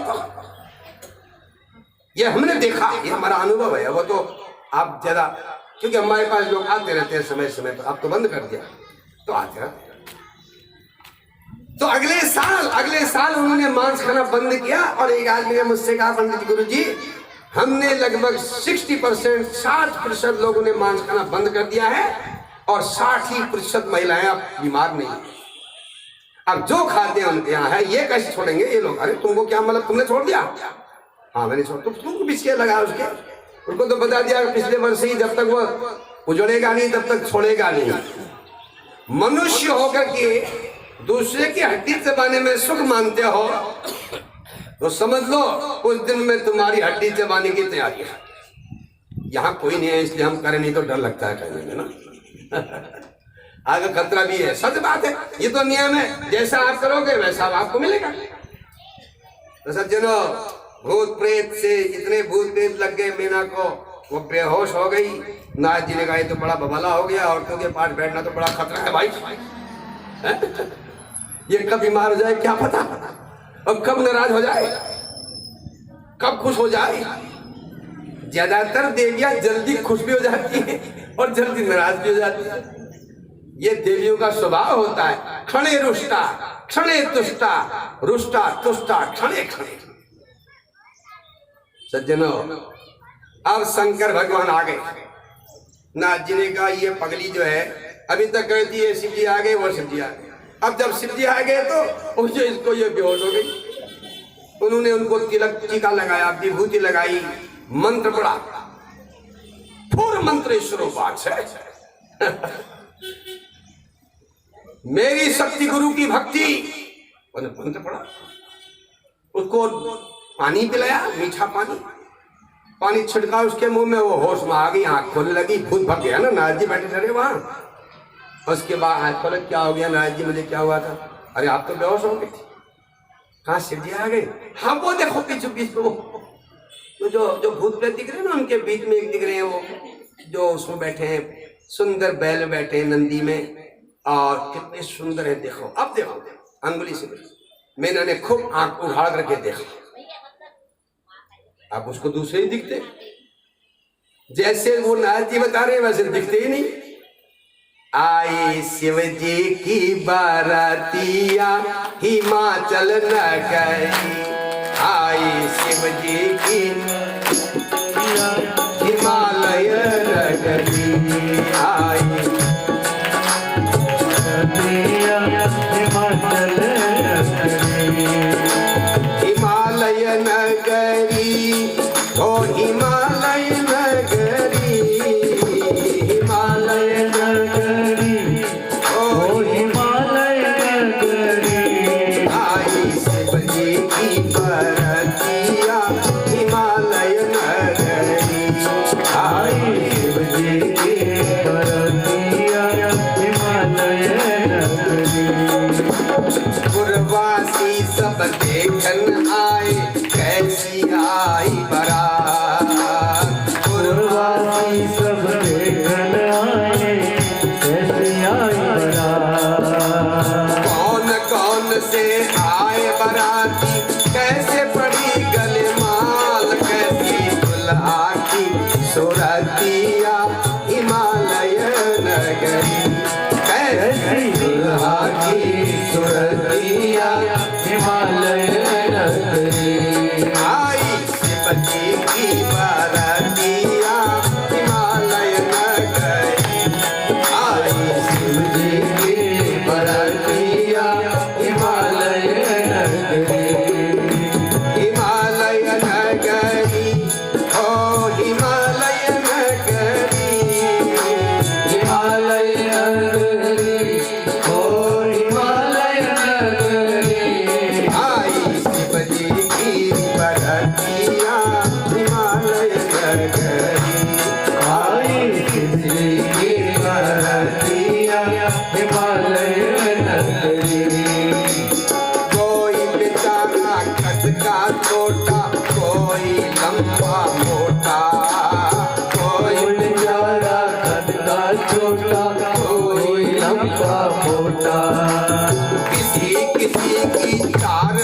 ये हमने देखा, ये हमारा अनुभव है। वो तो आप ज्यादा, क्योंकि हमारे पास लोग आते रहते हैं समय समय पर, अब तो बंद कर दिया, तो आते रहते। तो अगले साल उन्होंने मांस खाना बंद किया और एक आदमी ने मुझसे कहा, पंडित गुरु जी हमने लगभग 60% लोगों ने मांस खाना बंद कर दिया है और 60% महिलाएं अब बीमार नहीं। अब जो खाते हैं उनके यहाँ है, ये कैसे छोड़ेंगे ये लोग? अरे तुमको क्या मतलब, तुमने छोड़ दिया? हाँ मैंने छोड़। तुमको पिछले लगा उसके, उनको तो बता दिया पिछले वर्ष ही, जब तक वो उजड़ेगा नहीं तब तक छोड़ेगा नहीं। मनुष्य होकर के दूसरे की हड्डी चबाने में सुख मानते हो तो समझ लो उस दिन में तुम्हारी हड्डी चबाने की तैयारी है। यहाँ कोई नहीं है इसलिए हम करें, नहीं तो डर लगता है कहने में ना। आगे खतरा भी है, सच बात है, ये तो नियम है, जैसा आप करोगे वैसा आपको मिलेगा। तो सज्जनों, भूत प्रेत से इतने भूत प्रेत लग गए मीना को, वो बेहोश हो गई। नाथ जी ने कहा ये तो बड़ा बवाला हो गया, औरतों के पास बैठना तो बड़ा खतरा है भाई। ये कब बीमार हो जाए क्या पता, और कब नाराज हो जाए, कब खुश हो जाए। ज्यादातर देवियां जल्दी खुश भी हो जाती है और जल्दी नाराज भी हो जाती है। ये देवियों का स्वभाव होता है, क्षणे रुष्टा क्षणे तुष्टा, रुष्टा तुष्टा क्षणे क्षणे। सज्जनों, अब शंकर भगवान आ गए। नाथ जी ने कहा ये पगली जो है अभी तक कहती है शिव जी आ गए, वो शिव जी आ गए। अब जब शिव जी आ गए तो मुझे इसको ये बेहोश हो गई। उन्होंने उनको तिलक टीका लगाया, विभूति लगाई, मंत्र पढ़ा, पूर्ण मंत्र स्वरूप है। मेरी शक्ति गुरु की भक्ति, मंत्र पढ़ा, उसको पानी पिलाया, मीठा पानी छिड़का उसके मुंह में, वो होश में आ गई, आंख खोलने लगी। भूत भग गया ना, नारद जी बैठे रहे वहां। उसके बाद आंख खोले, क्या हो गया नारद जी, मुझे क्या हुआ था? अरे आप तो बेहोश हो गए थे। कहाँ शिव जी आ गए? हाँ वो देखो पीछे पीछे वो तो जो भूत प्रेत दिख रहे हैं ना, उनके बीच में एक दिख रहे हैं, वो जो उसमें बैठे हैं, सुंदर बैल बैठे हैं नंदी में, और कितने सुंदर है। देखो अब देखो, अंगुली से मैंने खूब आंख उघाड़ करके देखा। आप उसको दूसरे ही दिखते, जैसे वो नारद जी बता रहे हैं वैसे दिखते ही नहीं। आई शिव जी की बारातिया हिमाचल नगरी, आई शिव जी की हिमालय नगरी, आई हिमालय नगरी, ओ हिमालय नगरी, हिमालय नगरी, ओ हिमालय नगरी, आई शिव जी की बरतिया हिमालय नगरी, आई शिव जी की बरतिया हिमालय नगरी। पुरवासी सब देखन आए, कैसी आई बारात, पुरवासी सब देखन आए, कैसी आई बारात। कौन कौन से आए बाराती, कैसे पड़ी गले माल, कैसी दुल्हा की सुरतिया हिमालय नगरी, कैसी दुल्हा की सुरतिया हिमालय नगरी, आई शिव जी की बारातिया हिमालय नगरी, आई शिव जी की बारातिया हिमालय नगरी, हिमालय नगरी, ओ हिमालय नगरी, हिमालय नगरी, ओ हिमालय नगरी, आई शिव जी की बरतिया हिमालय नगरी, आई शिव जी की बरतिया हिमालय नगरी। कोई बेचारा कद का छोटा, कोई लंबा मोटा, कोई बेचारा कद का छोटा, कोई लंबा मोटा, किसी किसी की चार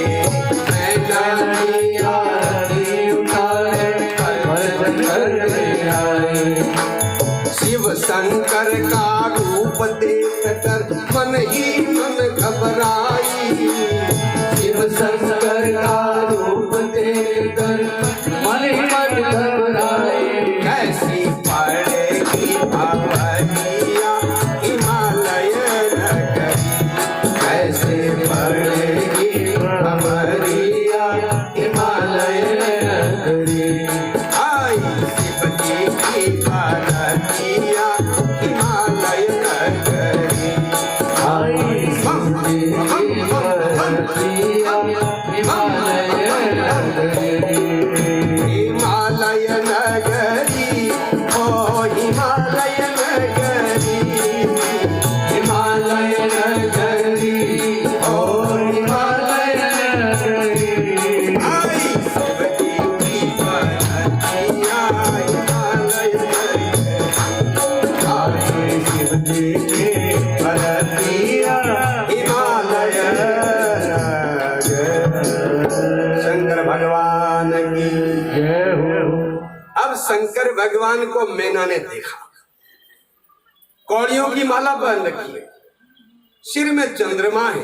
मैना की आरती उतारे भजन करने आए। शिव शंकर का रूप देख कर मन ही मन घबराई। शिव शंकर का रूप देख कर मन ही मन घबराई। कैसी पड़ेगी भवरिया हिमालय नगरी। कैसे पड़ेगी भवरिया हिमालय नगरी। आई शिव जी की पार्वतिया हिमालय नगरी। आई शिव जी की पार्वतिया हिमालय नगरी। हिमालय नगरी ओ हिमालय नगरी। हिमालय नगरी ओ हिमालय नगरी। आई शिव जी की पार्वतिया हिमालय नगरी। आई शिव जी की पार्वतिया हिमालय नगरी। शंकर भगवान की जय हो। अब शंकर भगवान को मैना ने देखा। कौड़ियों की माला पहन रखी है, सिर में चंद्रमा है,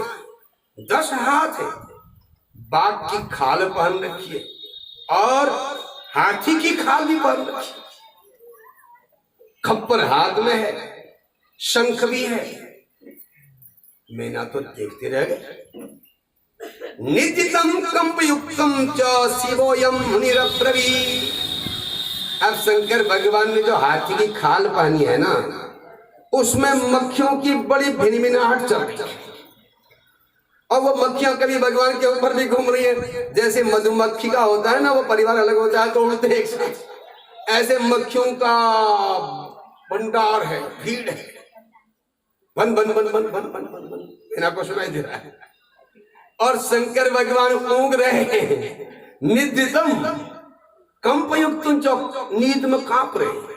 10 हाथ है, बाघ की खाल पहन रखी है और हाथी की खाल भी पहन रखी है। खप्पर हाथ में है, शंख भी है। मैना तो देखते रह गए। नित्यतम कंपयुक्तम च शिवोयम मुनिरब्रवीत्। अब शंकर भगवान ने जो हाथी की खाल पहनी है ना, उसमें मक्खियों की बड़ी भिनभिनाहट चल रही है। और वो मक्खियां कभी भगवान के ऊपर भी घूम रही है। जैसे मधुमक्खी का होता है ना, वो परिवार अलग होता है तो उड़ते एक साथ, ऐसे मक्खियों का भंडार है, भीड़ है। बन बन बन बन बन बन बन बन मैना को सुनाई दे रहा है। और शंकर भगवान ऊँग रहे हैं। नित्यतम कंपयुक्तम चौक, नींद में कांप रहे,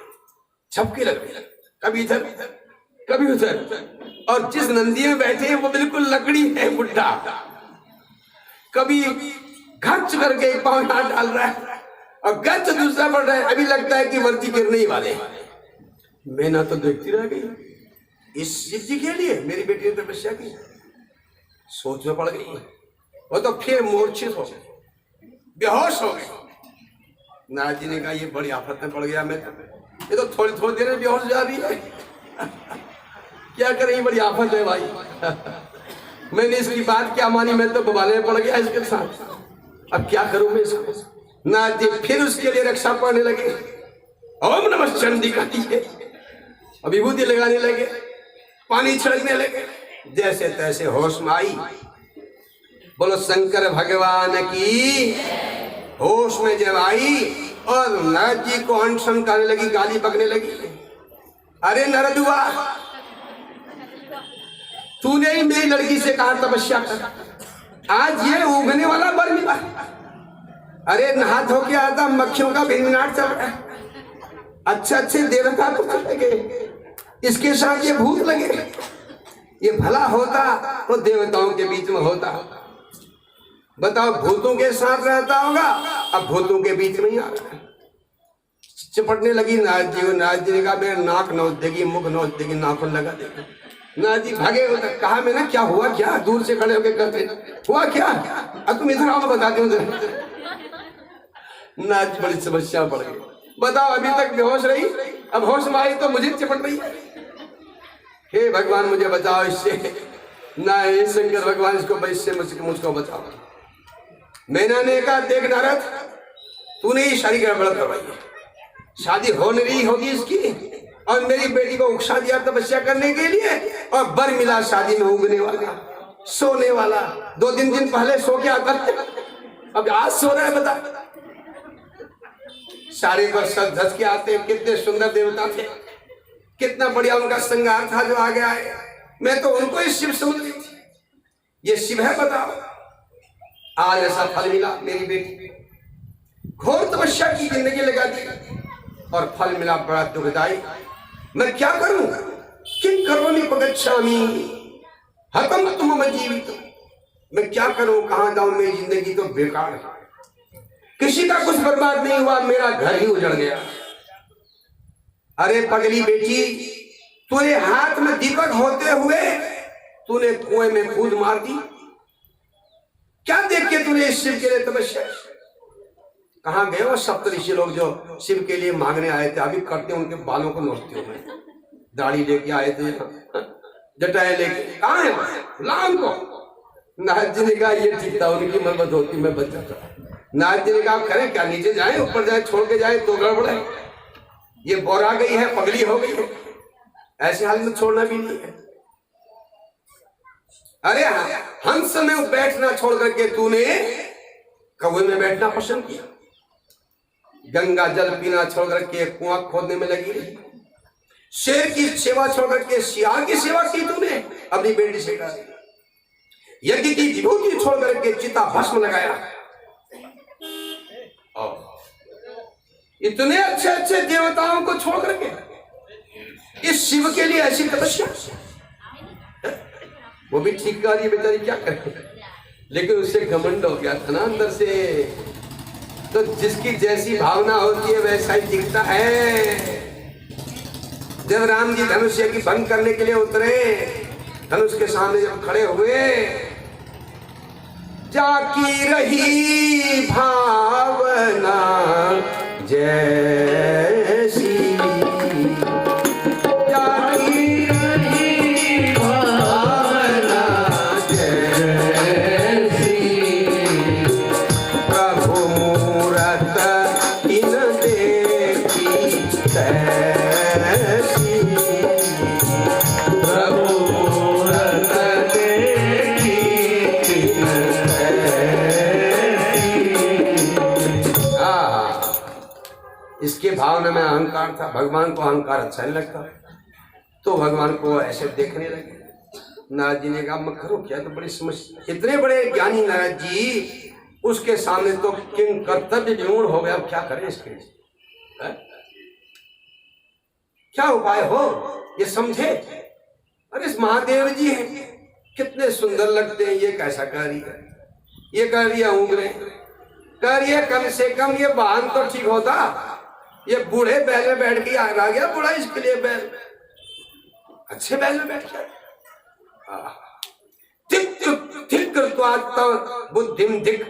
झपके लग रहे, कभी इधर कभी उधर। और जिस नंदी में बैठे हैं वो बिल्कुल लकड़ी है, बुढ़ा। कभी घच करके पांव डाल रहा है और गच दूसरा पड़ रहा है। अभी लगता है कि वर्ती गिरने ही वाले। मैना तो देखती रह गई। इस सिद्धि के लिए मेरी बेटी ने तपस्या की। सोच में पड़ गई। वो तो फिर मूर्छित हो गई, बेहोश हो गई। नारद जी ने कहा ये बड़ी आफत में पड़ गया मैं तो। ये तो थोड़ी थोड़ी देर में बेहोश जा रही है। क्या करें, ये बड़ी आफत है भाई। मैंने इसकी बात क्या मानी, मैं तो बवाले में पड़ गया इसके साथ। अब क्या करूं मैं इसको। नारद जी फिर उसके लिए रक्षा पढ़ने लगे। ओम नमः चंडिका दिए, विभूति लगाने लगे, पानी छिड़कने लगे। जैसे तैसे होश में आई। बोलो शंकर भगवान की। होश में जब आई और नारद जी को अनशन करने लगी, गाली बकने लगी। अरे नरदुआ, तूने ही मेरी लड़की से कहा तपस्या कर, आज ये उगने वाला बर मिला। अरे नहा धो के आता, मक्खियों का भिनभिनाट चल रहा है। अच्छे अच्छे देवता को लगे, इसके साथ ये भूत लगे। ये भला होता तो देवताओं के बीच में होता। बताओ, भूतों के साथ रहता होगा, अब भूतों के बीच में ही आ रहा है। चिपटने लगी नारद जी को। नारद जी ने कहा मेरे नाक नोच देगी, मुख नोच देगी, नाखून लगा देगी। नारद जी भागे। कहा मैंने क्या हुआ, क्या दूर से खड़े होकर कहते हुआ क्या। अब तुम इधर आओ, मैं बताती हूँ। नारद जी बड़ी समस्या पड़ गई। बताओ, अभी तक बेहोश रही, अब होश में आई तो मुझे चिपट रही है। हे भगवान मुझे बचाओ इससे। ना हे शंकर भगवान, इसको इससे मुझको बचाओ। मैंने ने कहा देख नारद, तूने ही शादी गड़बड़ करवाई है। शादी हो नहीं रही होगी इसकी, और मेरी बेटी को उकसा दिया तपस्या करने के लिए, और बर मिला शादी में उगने वाला, सोने वाला। 2-3 दिन पहले सो के आता, अब आज सो रहा है। बता, सारे पर सज धज के आते। कितने सुंदर देवता थे, कितना बढ़िया उनका श्रृंगार था जो आगे आए। मैं तो उनको ही शिव समझ रही थी। ये शिव है बताओ। आज ऐसा फल मिला। मेरी बेटी घोर तपस्या की, जिंदगी लगा दी और फल मिला बड़ा दुखदाई। मैं क्या करूं, किम करोमि पगच्छामि हतम तुम जीवित। मैं क्या करूं, कहां जाऊं, मेरी जिंदगी तो बेकार है। किसी का कुछ बर्बाद नहीं हुआ, मेरा घर ही उजड़ गया। अरे पगली बेटी, तूने हाथ में दीपक होते हुए तूने कुएं में कूद मार दी। क्या देख के तूने इस शिव के लिए तपस्या? कहां गए वो सप्तऋषि लोग जो शिव के लिए मांगने आए थे? अभी करते उनके बालों को नोचते हो, दाढ़ी लेके आए थे, जटाएं लेके, कहां है लाम को? नारद जी ने कहा ये ठीक था, उनकी मरम्मत होती, मैं बच जाता। नारद जी ने कहा करें क्या, नीचे जाए, ऊपर जाए, छोड़ के जाए तो गड़बड़ है। ये बोरा गई है, पगली हो गई है, ऐसे हाल में छोड़ना भी नहीं है। अरे हंस में बैठना छोड़ करके तूने कौवे में बैठना पसंद किया। गंगा जल पीना छोड़ करके कुआं खोदने में लगी रही। शेर की सेवा छोड़ करके सियार की सेवा की तूने अपनी बेटी से। यज्ञ की विभूति छोड़ करके चिता भस्म लगाया। इतने अच्छे अच्छे देवताओं को छोड़ करके इस शिव के लिए ऐसी तपस्या, वो भी ठीक कर रही है बेचारी, क्या करे, लेकिन उससे घमंड हो गया था ना अंदर से। तो जिसकी जैसी भावना होती है वैसा ही दिखता है। जब राम जी धनुष की भंग करने के लिए उतरे, धनुष के सामने जब खड़े हुए, जाकी रही भावना जैसी, जाकी रही भावना जैसी, प्रभु मूरत इन देखी तैसी, प्रभु मूरत देखी इसके भावना में अहंकार था। भगवान को अहंकार अच्छा नहीं लगता, तो भगवान को ऐसे देखने लगे। नारद जी ने कहा मैं करूं क्या, तो बड़ी समस्या। इतने बड़े ज्ञानी नारद जी, उसके सामने तो किंग कर्तव्य विमूढ़ हो गया। क्या करें इसके, क्या उपाय हो ये समझे। अरे इस महादेव जी हैं, कितने सुंदर लगते हैं, ये कैसा कार्य है, ये कह रही है उंगलें, कह रही है कम से कम ये वाहन तो ठीक होता। ये बूढ़े बैल में बैठ के आ गया बूढ़ा, इसके लिए बैल, अच्छे बैल में बैठ गया। धिक बुद्धिम धिक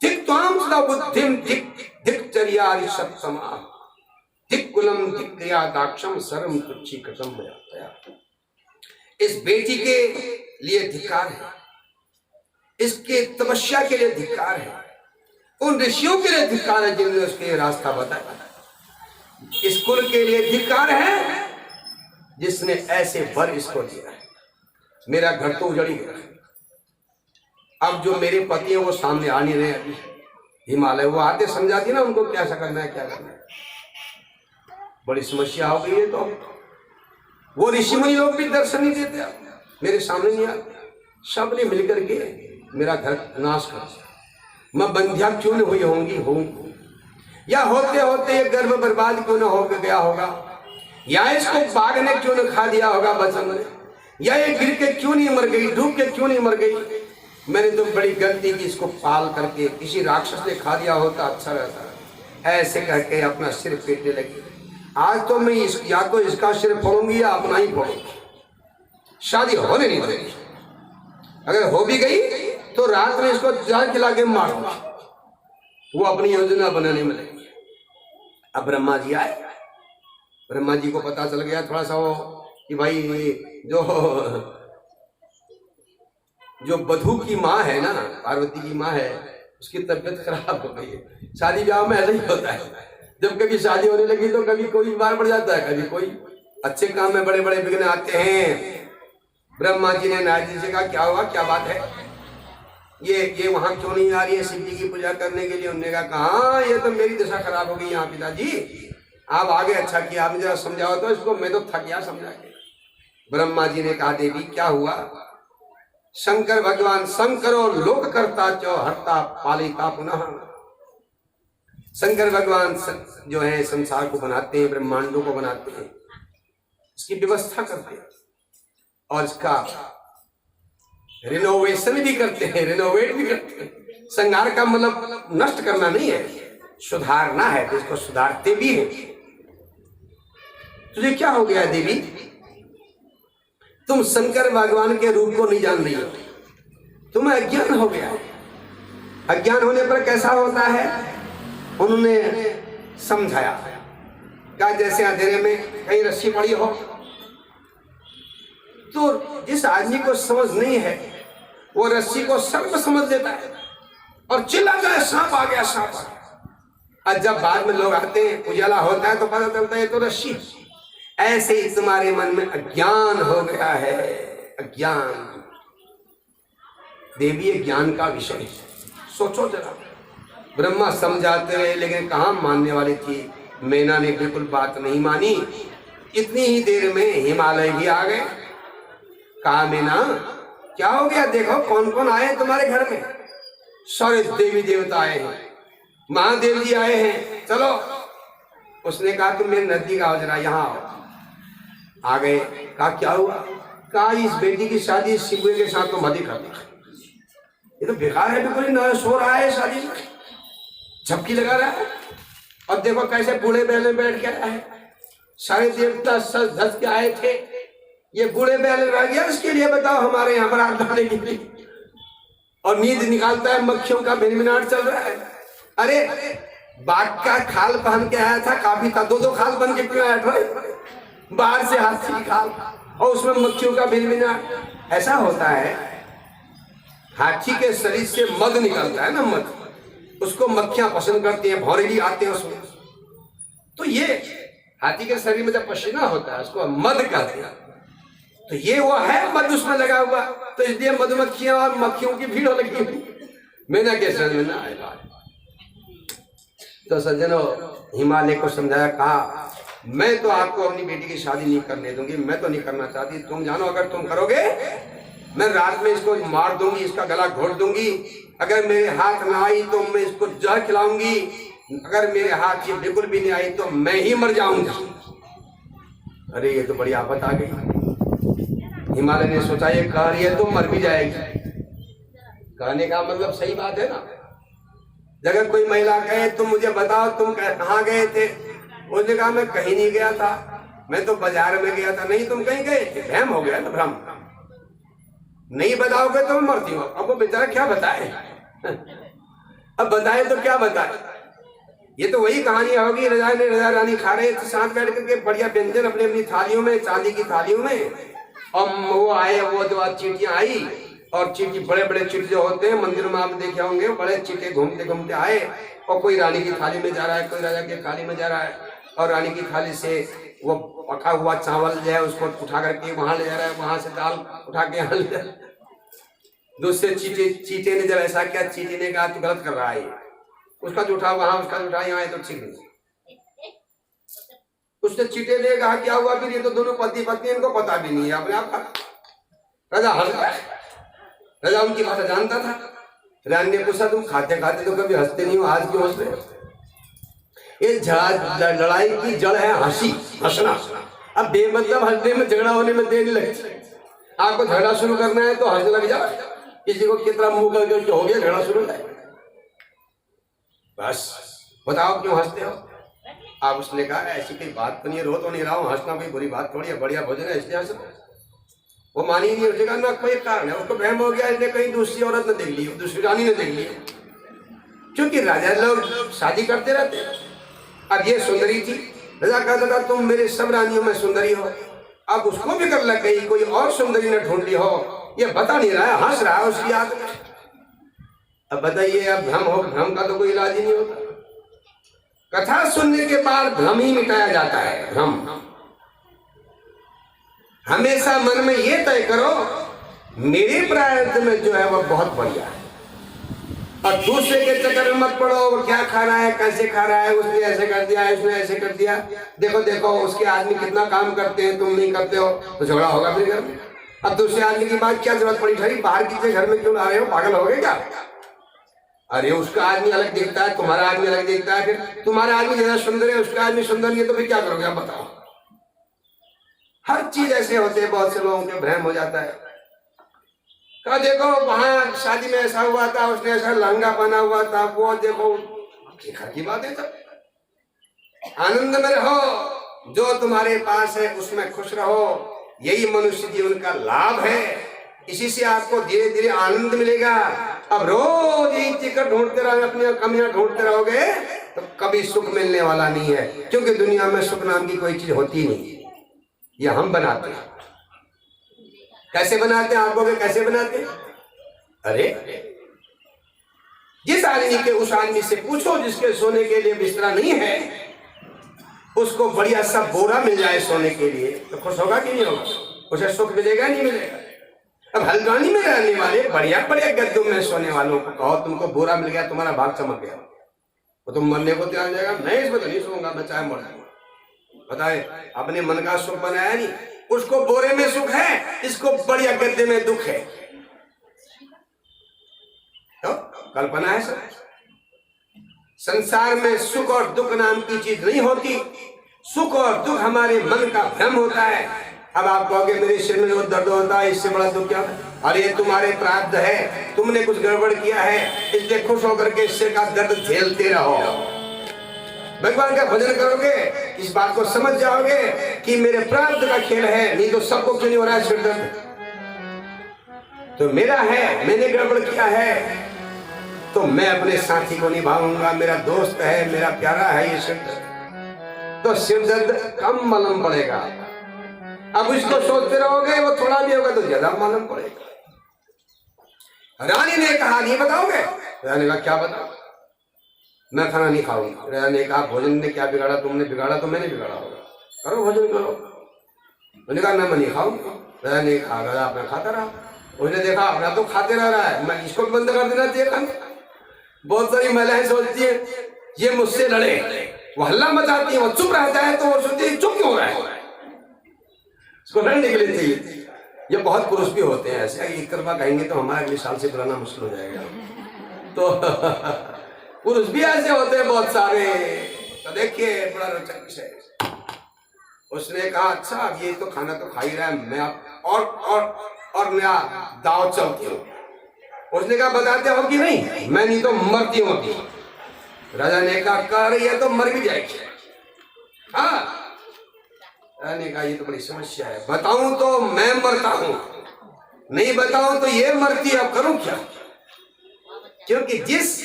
धिक त्वाम सदा बुद्धिम धिक धिक चर्या सत्समा धिक कुलम धिक क्रिया दाक्षम सर्वम तुच्छी कृतम मया। इस बेटी के लिए धिक्कार है, इसके तपस्या के लिए धिक्कार है, उन ऋषियों के लिए धिक्कार है जिन्होंने उसके रास्ता बताया। इस कुल के लिए धिक्कार है जिसने ऐसे वर इसको दिया है। मेरा घर तो उजड़ गया, अब जो मेरे पति हैं वो सामने आ नहीं रहे। अभी हिमालय वो आते समझाती ना उनको क्या करना है, क्या करना है। बड़ी समस्या हो गई है। तो वो ऋषि मुनि लोग भी दर्शन नहीं देते, मेरे सामने नहीं आते। सबने मिलकर के मेरा घर नाश कर, मैं बंध्या क्यों न हुई होंगी, या होते होते ये गर्भ बर्बाद क्यों न हो गया होगा, या इसको बाघ ने क्यों न खा दिया होगा बचन ने, या ये गिर के क्यों नहीं मर गई, डूब के क्यों नहीं मर गई। मैंने तो बड़ी गलती की, इसको पाल करके किसी राक्षस ने खा दिया होता अच्छा रहता। ऐसे करके अपना सिर पीटने लगी। आज तो मैं या तो इसका सिर फोड़ूंगी या अपना ही फोड़ूंगी, शादी होने नहीं देगी। अगर हो भी गई तो रात में इसको जहर खिला के मारूंगा। वो अपनी योजना बनाने में लगी। अब ब्रह्मा जी आए, ब्रह्मा जी को पता चल गया थोड़ा सा वो कि भाई जो बधू की माँ है ना, पार्वती की माँ है, उसकी तबीयत खराब हो गई है। शादी ब्याह में ऐसा ही होता है, जब कभी शादी होने लगी तो कभी कोई बीमार पड़ जाता है, कभी कोई अच्छे काम में बड़े बड़े विघ्न आते हैं। ब्रह्मा जी ने नारद जी से कहा क्या हुआ, क्या बात है, ये वहां क्यों नहीं आ रही है शिव जी की पूजा करने के लिए। उन्होंने कहा ये तो मेरी दशा खराब हो गई यहाँ पिताजी, आप आगे अच्छा किया, आपने जरा समझाओ तो इसको, मैं तो थक गया समझा के। ब्रह्मा जी ने कहा देवी क्या हुआ। शंकर भगवान शंकरो लोक करता चो हरता पालिता पुनः। शंकर भगवान जो है संसार को बनाते हैं, ब्रह्मांडों को बनाते हैं, इसकी व्यवस्था करते हैं और इसका रिनोवेशन भी करते हैं, रिनोवेट भी करते हैं। श्रृंगार का मतलब नष्ट करना नहीं है, सुधारना है, तो इसको सुधारते भी हैं। तुझे क्या हो गया देवी, तुम शंकर भगवान के रूप को नहीं जान रही हो, तुम्हें अज्ञान हो गया। अज्ञान होने पर कैसा होता है, उन्होंने समझाया, क्या जैसे अंधेरे में कहीं रस्सी पड़ी हो, तो जिस आदमी को समझ नहीं है वो रस्सी को सर्प समझ लेता है और चिल्ला जाए सांप आ गया, सांप आ गया। और जब बाद में लोग आते हैं, उजाला होता है, तो पता चलता है तो रस्सी। ऐसे ही तुम्हारे मन में अज्ञान हो गया है, अज्ञान। देवी ज्ञान का विषय है, सोचो जरा। ब्रह्मा समझाते रहे लेकिन कहाँ मानने वाली थी, मैना ने बिल्कुल बात नहीं मानी। इतनी ही देर में हिमालय भी आ गए। कहा मैना क्या हो गया, देखो कौन कौन आए तुम्हारे घर में, सारे देवी देवता आए हैं, महादेव जी आए हैं, चलो। उसने कहा तुम मेरे नजदीक आओ जरा, यहाँ आओ। आ गए। कहा क्या हुआ, कहा इस बेटी की शादी शिवू के साथ तो मत ही करना, ये तो बेकार है, बिल्कुल न सो रहा है, शादी में झपकी लगा रहा है, और देखो कैसे बूढ़े बैल बैठ के आया है। सारे देवता सज धज के आए थे, ये बूढ़े बैल रह गया इसके लिए, बताओ हमारे यहाँ पर आग डालने के लिए, और नींद निकालता है, मक्खियों का भिनभिनाट चल रहा है। अरे बाघ का खाल पहन के आया था, काफी था, दो खाल बन के क्यों आया था, बाहर से हाथी की खाल और उसमें मक्खियों का भिनभिनाट। ऐसा होता है, हाथी के शरीर से मध निकलता है ना, मध, उसको मक्खियां पसंद करती हैं, भौरेली आते हैं उसमें। तो ये हाथी के शरीर में जब पसीना होता है उसको मध कहते हैं, तो ये वो है मध उसमें लगा हुआ, तो इसलिए मधुमक्खियां और मक्खियों की भीड़ लगी हुई। मैंने कैसे में ना आएगा। तो सज्जनों, हिमालय को समझाया, कहा मैं तो आपको अपनी बेटी की शादी नहीं करने दूंगी, मैं तो नहीं करना चाहती, तुम जानो अगर तुम करोगे मैं रात में इसको मार दूंगी, इसका गला घोट दूंगी, अगर मेरे हाथ में आई तो मैं इसको जहर खिलाऊंगी, अगर मेरे हाथ ये बिल्कुल भी नहीं आई तो मैं ही मर जाऊंगा। अरे ये तो बड़ी आफत आ गई। हिमालय ने सोचा ये कह रही है तो मर भी जाएगी। कहने का मतलब सही बात है ना। अगर कोई महिला कहे तुम मुझे बताओ तुम कहाँ गए थे, उसने कहा मैं कहीं नहीं गया था, मैं तो बाजार में गया था। नहीं तुम कहीं गए थे, भ्रम हो गया ना, भ्रम। नहीं बताओगे तो मैं मरती हूँ। अब वो बेचारा क्या बताए, अब बताए तो क्या बताए। ये तो वही कहानी होगी, रजा रानी खा रहे थे साथ बैठ करके बढ़िया व्यंजन अपनी अपनी थालियों में, चांदी की थालियों में, और वो आए, वो जो चींटियां आई, और चींटी बड़े बड़े चींटी जो होते हैं मंदिर में आप देखे होंगे, बड़े चींटे घूमते घूमते आए, और कोई रानी की थाली में जा रहा है, कोई राजा की थाली में जा रहा है, और रानी की थाली से वो पका हुआ चावल जो है उसको उठा करके वहां ले जा रहा है, वहां से दाल उठा के यहाँ ले जा रहा है। दूसरे चींटे ने जब ऐसा किया, चींटी ने कहा तू गलत कर रहा है, उसका जो उठा वहां, उसका जो उठा यहाँ, तो ठीक नहीं। उसने चींटे ने कहा क्या हुआ फिर, ये तो दोनों पति पत्नी, इनको पता भी नहीं है अपने आप का। राजा हंस रहा है, राजा उनकी भाषा जानता था। रानी ने पूछा तुम खाते खाते तो कभी हंसते नहीं हो, आज क्यों हंस रहे हो? ये लड़ाई की जड़ है हंसी, हंसना। अब बेमतलब हंसने में, झगड़ा होने में देर नहीं लगती। आपको झगड़ा शुरू करना है तो हंसने लग जाओ, किसी को कितना मुंह करके हो गया, झगड़ा शुरू हो जाए, बस बताओ क्यों हंसते हो आप? उसने कहा ऐसी कोई बात तो नहीं, रो तो नहीं रहा हूँ, हंसना कोई बुरी बात थोड़ी है, बढ़िया भोजन है इसलिए हंस। वो मानी नहीं, उसने कहा ना कोई कारण है, उसको वहम हो गया, इसने कहीं दूसरी औरत ने देख ली, दूसरी रानी ने देख ली, क्योंकि राजा लोग शादी करते रहते। अब ये सुंदरी थी, राजा कहता था तुम मेरे सब रानियों में सुंदरी हो। अब उसको भी कर लग गई कोई और सुंदरी ने ढूंढ ली हो, ये बता नहीं रहा है, हंस रहा है उसकी याद में। अब बताइए, अब भ्रम हो, भ्रम का तो कोई इलाज ही नहीं होता। कथा सुनने के बाद भ्रम ही मिटाया जाता है। भ्रम हमेशा मन में ये तय करो मेरे प्रायत्न में जो है वह बहुत बढ़िया है, और दूसरे के चक्कर में मत पड़ो, वो क्या खा रहा है, कैसे खा रहा है, उसने ऐसे कर दिया, उसने ऐसे कर दिया, देखो देखो उसके आदमी कितना काम करते हैं, तुम नहीं करते हो, तो झगड़ा होगा फिर घर में। अब दूसरे आदमी की बात क्या जरूरत पड़ी, भाई बाहर किसी घर में क्यों ला रहे हो, पागल हो गए क्या? अरे उसका आदमी अलग दिखता है, तुम्हारा आदमी अलग दिखता है, फिर तुम्हारा आदमी ज्यादा सुंदर है, उसका आदमी सुंदर नहीं है, तो फिर क्या करोगे आप बताओ? हर चीज ऐसे होते हैं, बहुत से लोगों के भ्रम हो जाता है। कहा देखो वहां शादी में ऐसा हुआ था, उसने ऐसा लहंगा पहना हुआ था, वो देखो घर की बात है। सब आनंद में रहो, जो तुम्हारे पास है उसमें खुश रहो, यही मनुष्य जीवन का लाभ है। इसी से आपको धीरे धीरे आनंद मिलेगा। अब रोज एक चीज ढूंढते रहोगे, अपनी कमियां ढूंढते रहोगे तो कभी सुख मिलने वाला नहीं है, क्योंकि दुनिया में सुख नाम की कोई चीज होती नहीं, ये हम बनाते हैं। कैसे बनाते हैं? आपको कैसे बनाते हैं? अरे जिस आदमी के उस आदमी से पूछो जिसके सोने के लिए बिस्तरा नहीं है, उसको बढ़िया सा बोरा मिल जाए सोने के लिए, तो खुश होगा कि नहीं होगा? उसे सुख मिलेगा नहीं मिलेगा? अब हल्द्वानी में रहने वाले बढ़िया बढ़िया गद्दों में सोने वालों को कहो तुमको बोरा मिल गया, तुम्हारा भाग चमक गया, वो तुम मरने को तैयार जाएगा, मैं इसमें तो नहीं सोऊंगा, मैं चाहे मर जाऊंगा। बताए, अपने मन का सुख बनाया नहीं, उसको बोरे में सुख है, इसको बढ़िया गद्दे में दुख है। तो कल्पना है सब। संसार में सुख और दुख नाम की चीज नहीं होती, सुख और दुख हमारे मन का भ्रम होता है। अब आप कहोगे मेरे सिर में जो दर्द होता है इससे बड़ा दुख क्या है? अरे तुम्हारे प्रारब्ध है, तुमने कुछ गड़बड़ किया है, इसलिए खुश होकर के सिर का दर्द झेलते रहो। भगवान का भजन करोगे, इस बात को समझ जाओगे कि मेरे प्रारब्ध का खेल है, नहीं तो सबको क्यों नहीं हो रहा है सिर दर्द? तो मेरा है, मैंने गड़बड़ किया है, तो मैं अपने साथी को निभाऊंगा, मेरा दोस्त है, मेरा प्यारा है ये सिर दर्द, तो सिर दर्द कम मालूम पड़ेगा। अब इसको सोचते रहोगे, वो थोड़ा भी होगा तो ज्यादा मालूम पड़ेगा। रानी ने कहा नहीं बताओगे? राजा ने कहा क्या बताओ? मैं खाना नहीं खाऊंगी। राजा ने कहा भोजन ने क्या बिगाड़ा? तुमने बिगाड़ा तो मैंने बिगाड़ा होगा, करो भोजन करो। उन्होंने कहा मैं नहीं खाऊंगा। राजा ने कहा राजा अपना खाता रहा। उसने देखा अपना तो खाते रह रहा है, मैं इसको बंद कर देना चाहिए खाना। बहुत सारी महिलाएं सोचती है ये मुझसे लड़े, वो हल्ला मचाती है, वो चुप रहता है तो वो सोचती है चुप क्यों रहा है, इसको लड़ने के लिए चाहिए। ये बहुत पुरुष भी होते हैं ऐसे, एक तरफा कहेंगे तो हमारा अगले साल से बुलाना मुश्किल हो जाएगा। तो पुरुष भी ऐसे होते हैं बहुत सारे। तो देखिए बड़ा रोचक विषय। उसने कहा अच्छा अब ये तो खाना तो खा ही रहा है, मैं और मेरा दाव चलती हूँ। उसने कहा बताते हो कि नहीं? मैं नहीं तो मरती हूँ अभी। राजा ने कहा कह रही है तो मर भी जाएगी। हाँ, राजा ने कहा ये तो बड़ी समस्या है, बताऊं तो मैं मरता हूं, नहीं बताऊं तो ये मरती है, अब करूं क्या? क्योंकि जिस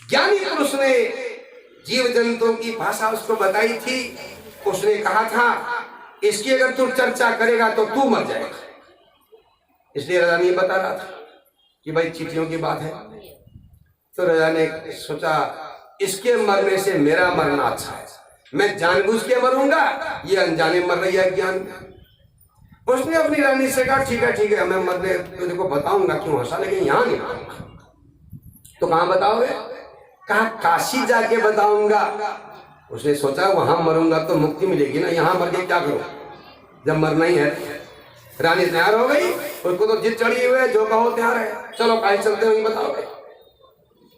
ज्ञानी पुरुष ने जीव जंतुओं की भाषा उसको बताई थी, उसने कहा था इसकी अगर तू चर्चा करेगा तो तू मर जाएगा। इसलिए राजा ने बता रहा था कि भाई चींटियों की बात है। तो राजा ने सोचा इसके मरने से मेरा मरना अच्छा है, मैं जानबूझ के मरूंगा, ये अनजाने मर रही है ज्ञान। उसने अपनी रानी से कहा ठीक है मैं मरने तुझे को बताऊंगा क्यों हंसा, लेकिन यहाँ नहीं बताऊंगा। तो कहाँ बताओगे? कहा काशी जाके बताऊंगा। उसने सोचा वहां मरूंगा तो मुक्ति मिलेगी ना, यहाँ मर के क्या करूं जब मरना ही है। रानी तैयार हो गई, उसको तो जिद चढ़ी हुई है, जो कहो तैयार है, चलो काशी चलते वही बताओगे।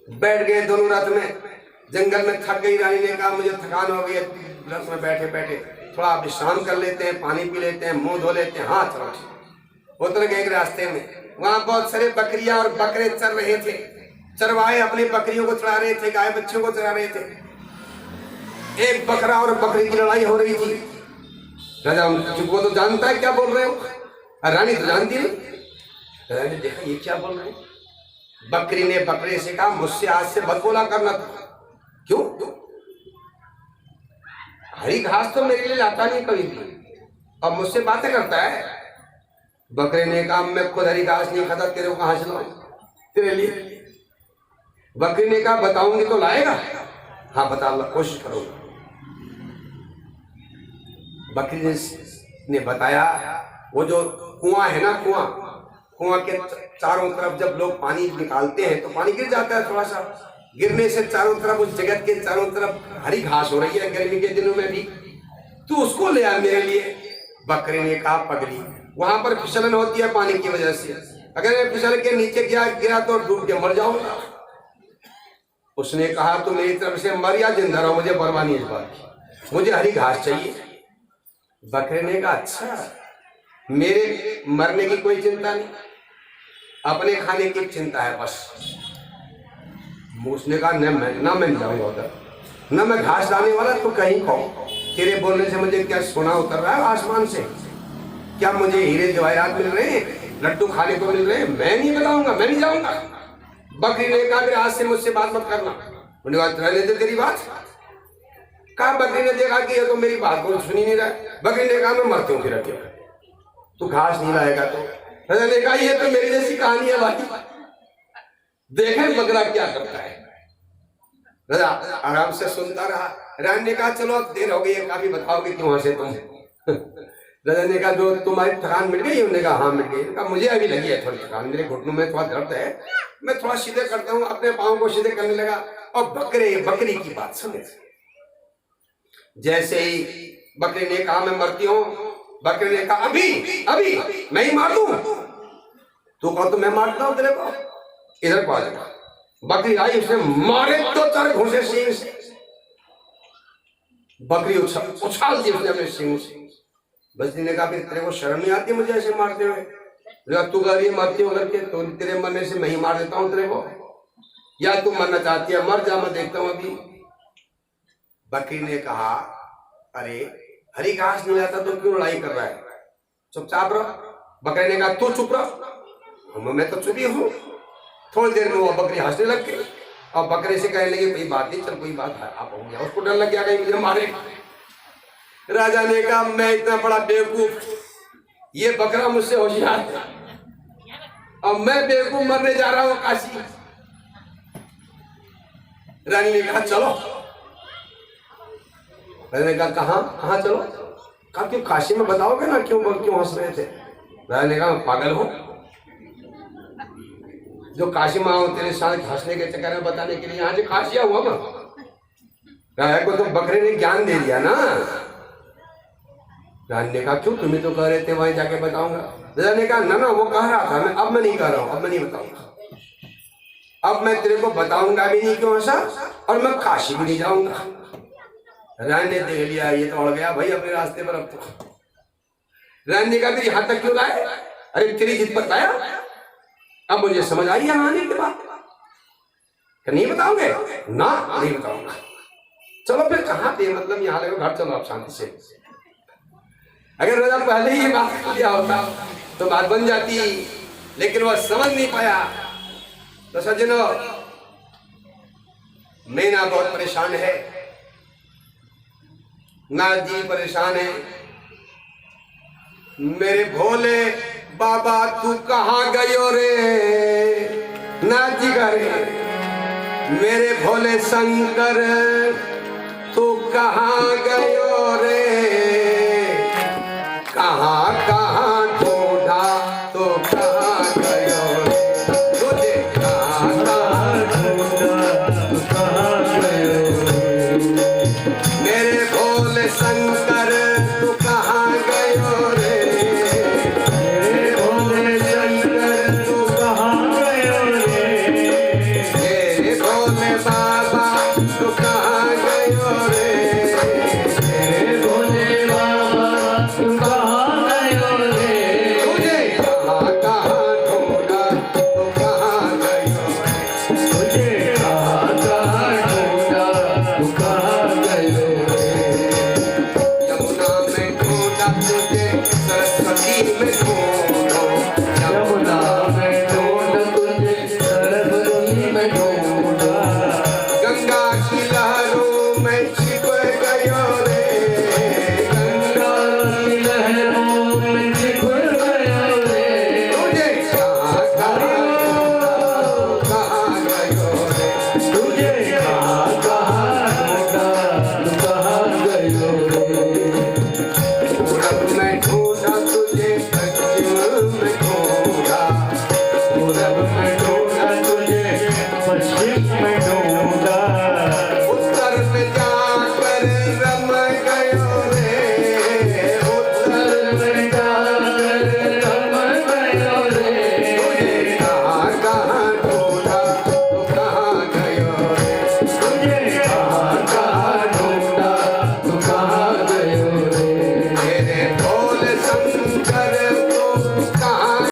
बैठ गए दोनों रथ में। जंगल में थक गई रानी ने कहा मुझे थकान हो गई है, रथ में बैठे बैठे थोड़ा विश्राम कर लेते हैं, पानी पी लेते हैं, मुंह धो लेते हैं। हाँ चलो। उतर गए एक रास्ते में, वहां बहुत सारे बकरियां और बकरे चर रहे थे। चरवाहे अपने बकरियों को चढ़ा रहे थे, गाय बच्चों को चढ़ा रहे थे। एक बकरा और बकरी की लड़ाई हो रही थी। राजा वो तो जानता है क्या बोल रहे हो, रानी तो जानती नहीं। राजा ने देखा ये क्या बोल रहे हैं। बकरी ने बकरे से कहा मुझसे आज से मत बोला करना था। क्यों? हरी घास तो मेरे लिए लाता नहीं कभी भी, अब मुझसे बातें करता है। बकरे ने कहा मैं खुद हरी घास नहीं खाता, तेरे को कहां से लाऊं तेरे लिए? बकरी ने कहा बताऊंगी तो लाएगा? हाँ बता, कोशिश करूंगा। बकरी ने बताया वो जो कुआं है ना, कुआं के चारों तरफ जब लोग पानी निकालते हैं तो पानी गिर जाता है, थोड़ा सा गिरने से चारों तरफ उस जगत के चारों तरफ हरी घास हो रही है गर्मी के दिनों में भी, तू उसको ले आ मेरे लिए। बकरे ने कहा पगड़ी, वहां पर फिसलन होती है पानी की वजह से, अगर मैं फिसल के नीचे गिरा तो डूब के मर जाऊंगा। उसने कहा तू मेरी तरफ से मर या जिंदा रहो, मुझे परवाह नहीं इस बात की, मुझे हरी घास चाहिए। बकरे ने कहा अच्छा मेरे मरने की कोई चिंता नहीं, अपने खाने की चिंता है बस। उसने कहा न मैं जाऊंगा उधर, न मैं घास लाने वाला, तो कहीं खाओ। तेरे बोलने से मुझे क्या सोना उतर रहा है आसमान से? क्या मुझे हीरे जवाहरात मिल रहे हैं, लड्डू खाने को मिल रहे हैं? मैं नहीं बताऊंगा, मैं नहीं जाऊंगा। बकरी ने कहा फिर आज से मुझसे बात मत करना। उन्होंने कहा रहने दे तेरी बात। कहा बकरी ने देखा कि ये तो मेरी बात को सुनी नहीं रहा। बकरी ने कहा मैं मरती हूँ फिर अकेले, तू घास नहीं लाएगा तो। राजा ने कहा ये तो मेरी जैसी कहानी है भाई, देखे बकरा क्या करता है। राजा आराम से सुनता रहा। राजा ने कहा चलो देर हो गई है, काफी बताओगे क्यों हंसे तुम? राजा ने कहा जो तुम्हारी थकान मिट गई? उन्होंने कहा हाँ मिट गई। कहा मुझे अभी लगी है थोड़ी थकान, मेरे घुटनों में थोड़ा दर्द है, मैं थोड़ा सीधे करता हूँ। अपने पाँव को सीधे करने लगा और बकरी की बात सुने। जैसे ही बकरी ने कहा मैं मरती हूँ, बकरी ने कहा अभी मैं ही मार दूं। तू कहो तो मैं मारता हूँ तेरे को, इधर को आ जाएगा। बकरी आई, उसने मारे तो 4 घूंसे सींग से। बकरी उछाल दी उसने अपने सींग से। बजरी ने कहा फिर तेरे को शर्म नहीं आती मुझे ऐसे मारते हुए? तू कह रही है मरती हो करके, तो तेरे मरने से मैं ही मार देता हूँ तेरे को, या तू मरना चाहती है? मर जा, मैं देखता हूँ अभी। बकरी ने कहा अरे हरी घास नहीं जाता तो क्यों लड़ाई कर रहा है, चुपचाप रहो। बकरी ने कहा तू चुप रहो। मैं तो चुप ही हूँ। थोड़ी देर में वो बकरी हंसने लग गई और बकरे से कहने लगी कोई बात नहीं, चल कोई बात है, आप हो गया। उसको डर लग गया कहीं मुझे मारे। राजा ने कहा मैं इतना बड़ा बेवकूफ, ये बकरा मुझसे होशियार है और मैं बेवकूफ मरने जा रहा हूँ काशी। रानी ने कहा चलो। राजा ने कहा कहाँ चलो? कहा क्यों काशी में बताओगे ना क्यों हंस रहे थे? राजा ने कहा पागल हो, जो काशी में आओ तेरे साथ हंसने के चक्कर में बताने के लिए यहाँ से काशिया हुआ मैं को तो बकरे ने ज्ञान दे दिया ना। रानी ने कहा क्यों, तुम्हें तो कह रहे थे वहीं जाके बताऊंगा। राजा ने कहा ना वो कह रहा था, मैं अब मैं नहीं कह रहा हूँ, अब मैं नहीं बताऊंगा, अब मैं तेरे को बताऊंगा भी नहीं क्यों हंसा, और मैं काशी भी नहीं जाऊंगा। रानी ने देख लिया ये तो अड़ गया भाई अपने रास्ते पर। अब तो रानी ने कहा फिर यहाँ तक क्यों लाए? अरे तेरी जिद पर लाया, अब मुझे समझ आई यहाँ आने के बाद। नहीं बताओगे? ना नहीं बताऊंगा। चलो फिर कहाँ पे, मतलब यहाँ लगे घर चलो आप शांति से। अगर राजा पहले ही बात कर दिया होता तो बात बन जाती, लेकिन वह समझ नहीं पाया। तो सज्जनों मैना बहुत परेशान है, नाथ जी परेशान है। मेरे भोले बाबा तू कहाँ गयो रे? नाथ जी का रे मेरे भोले शंकर तू कहाँ गयो रे? कहाँ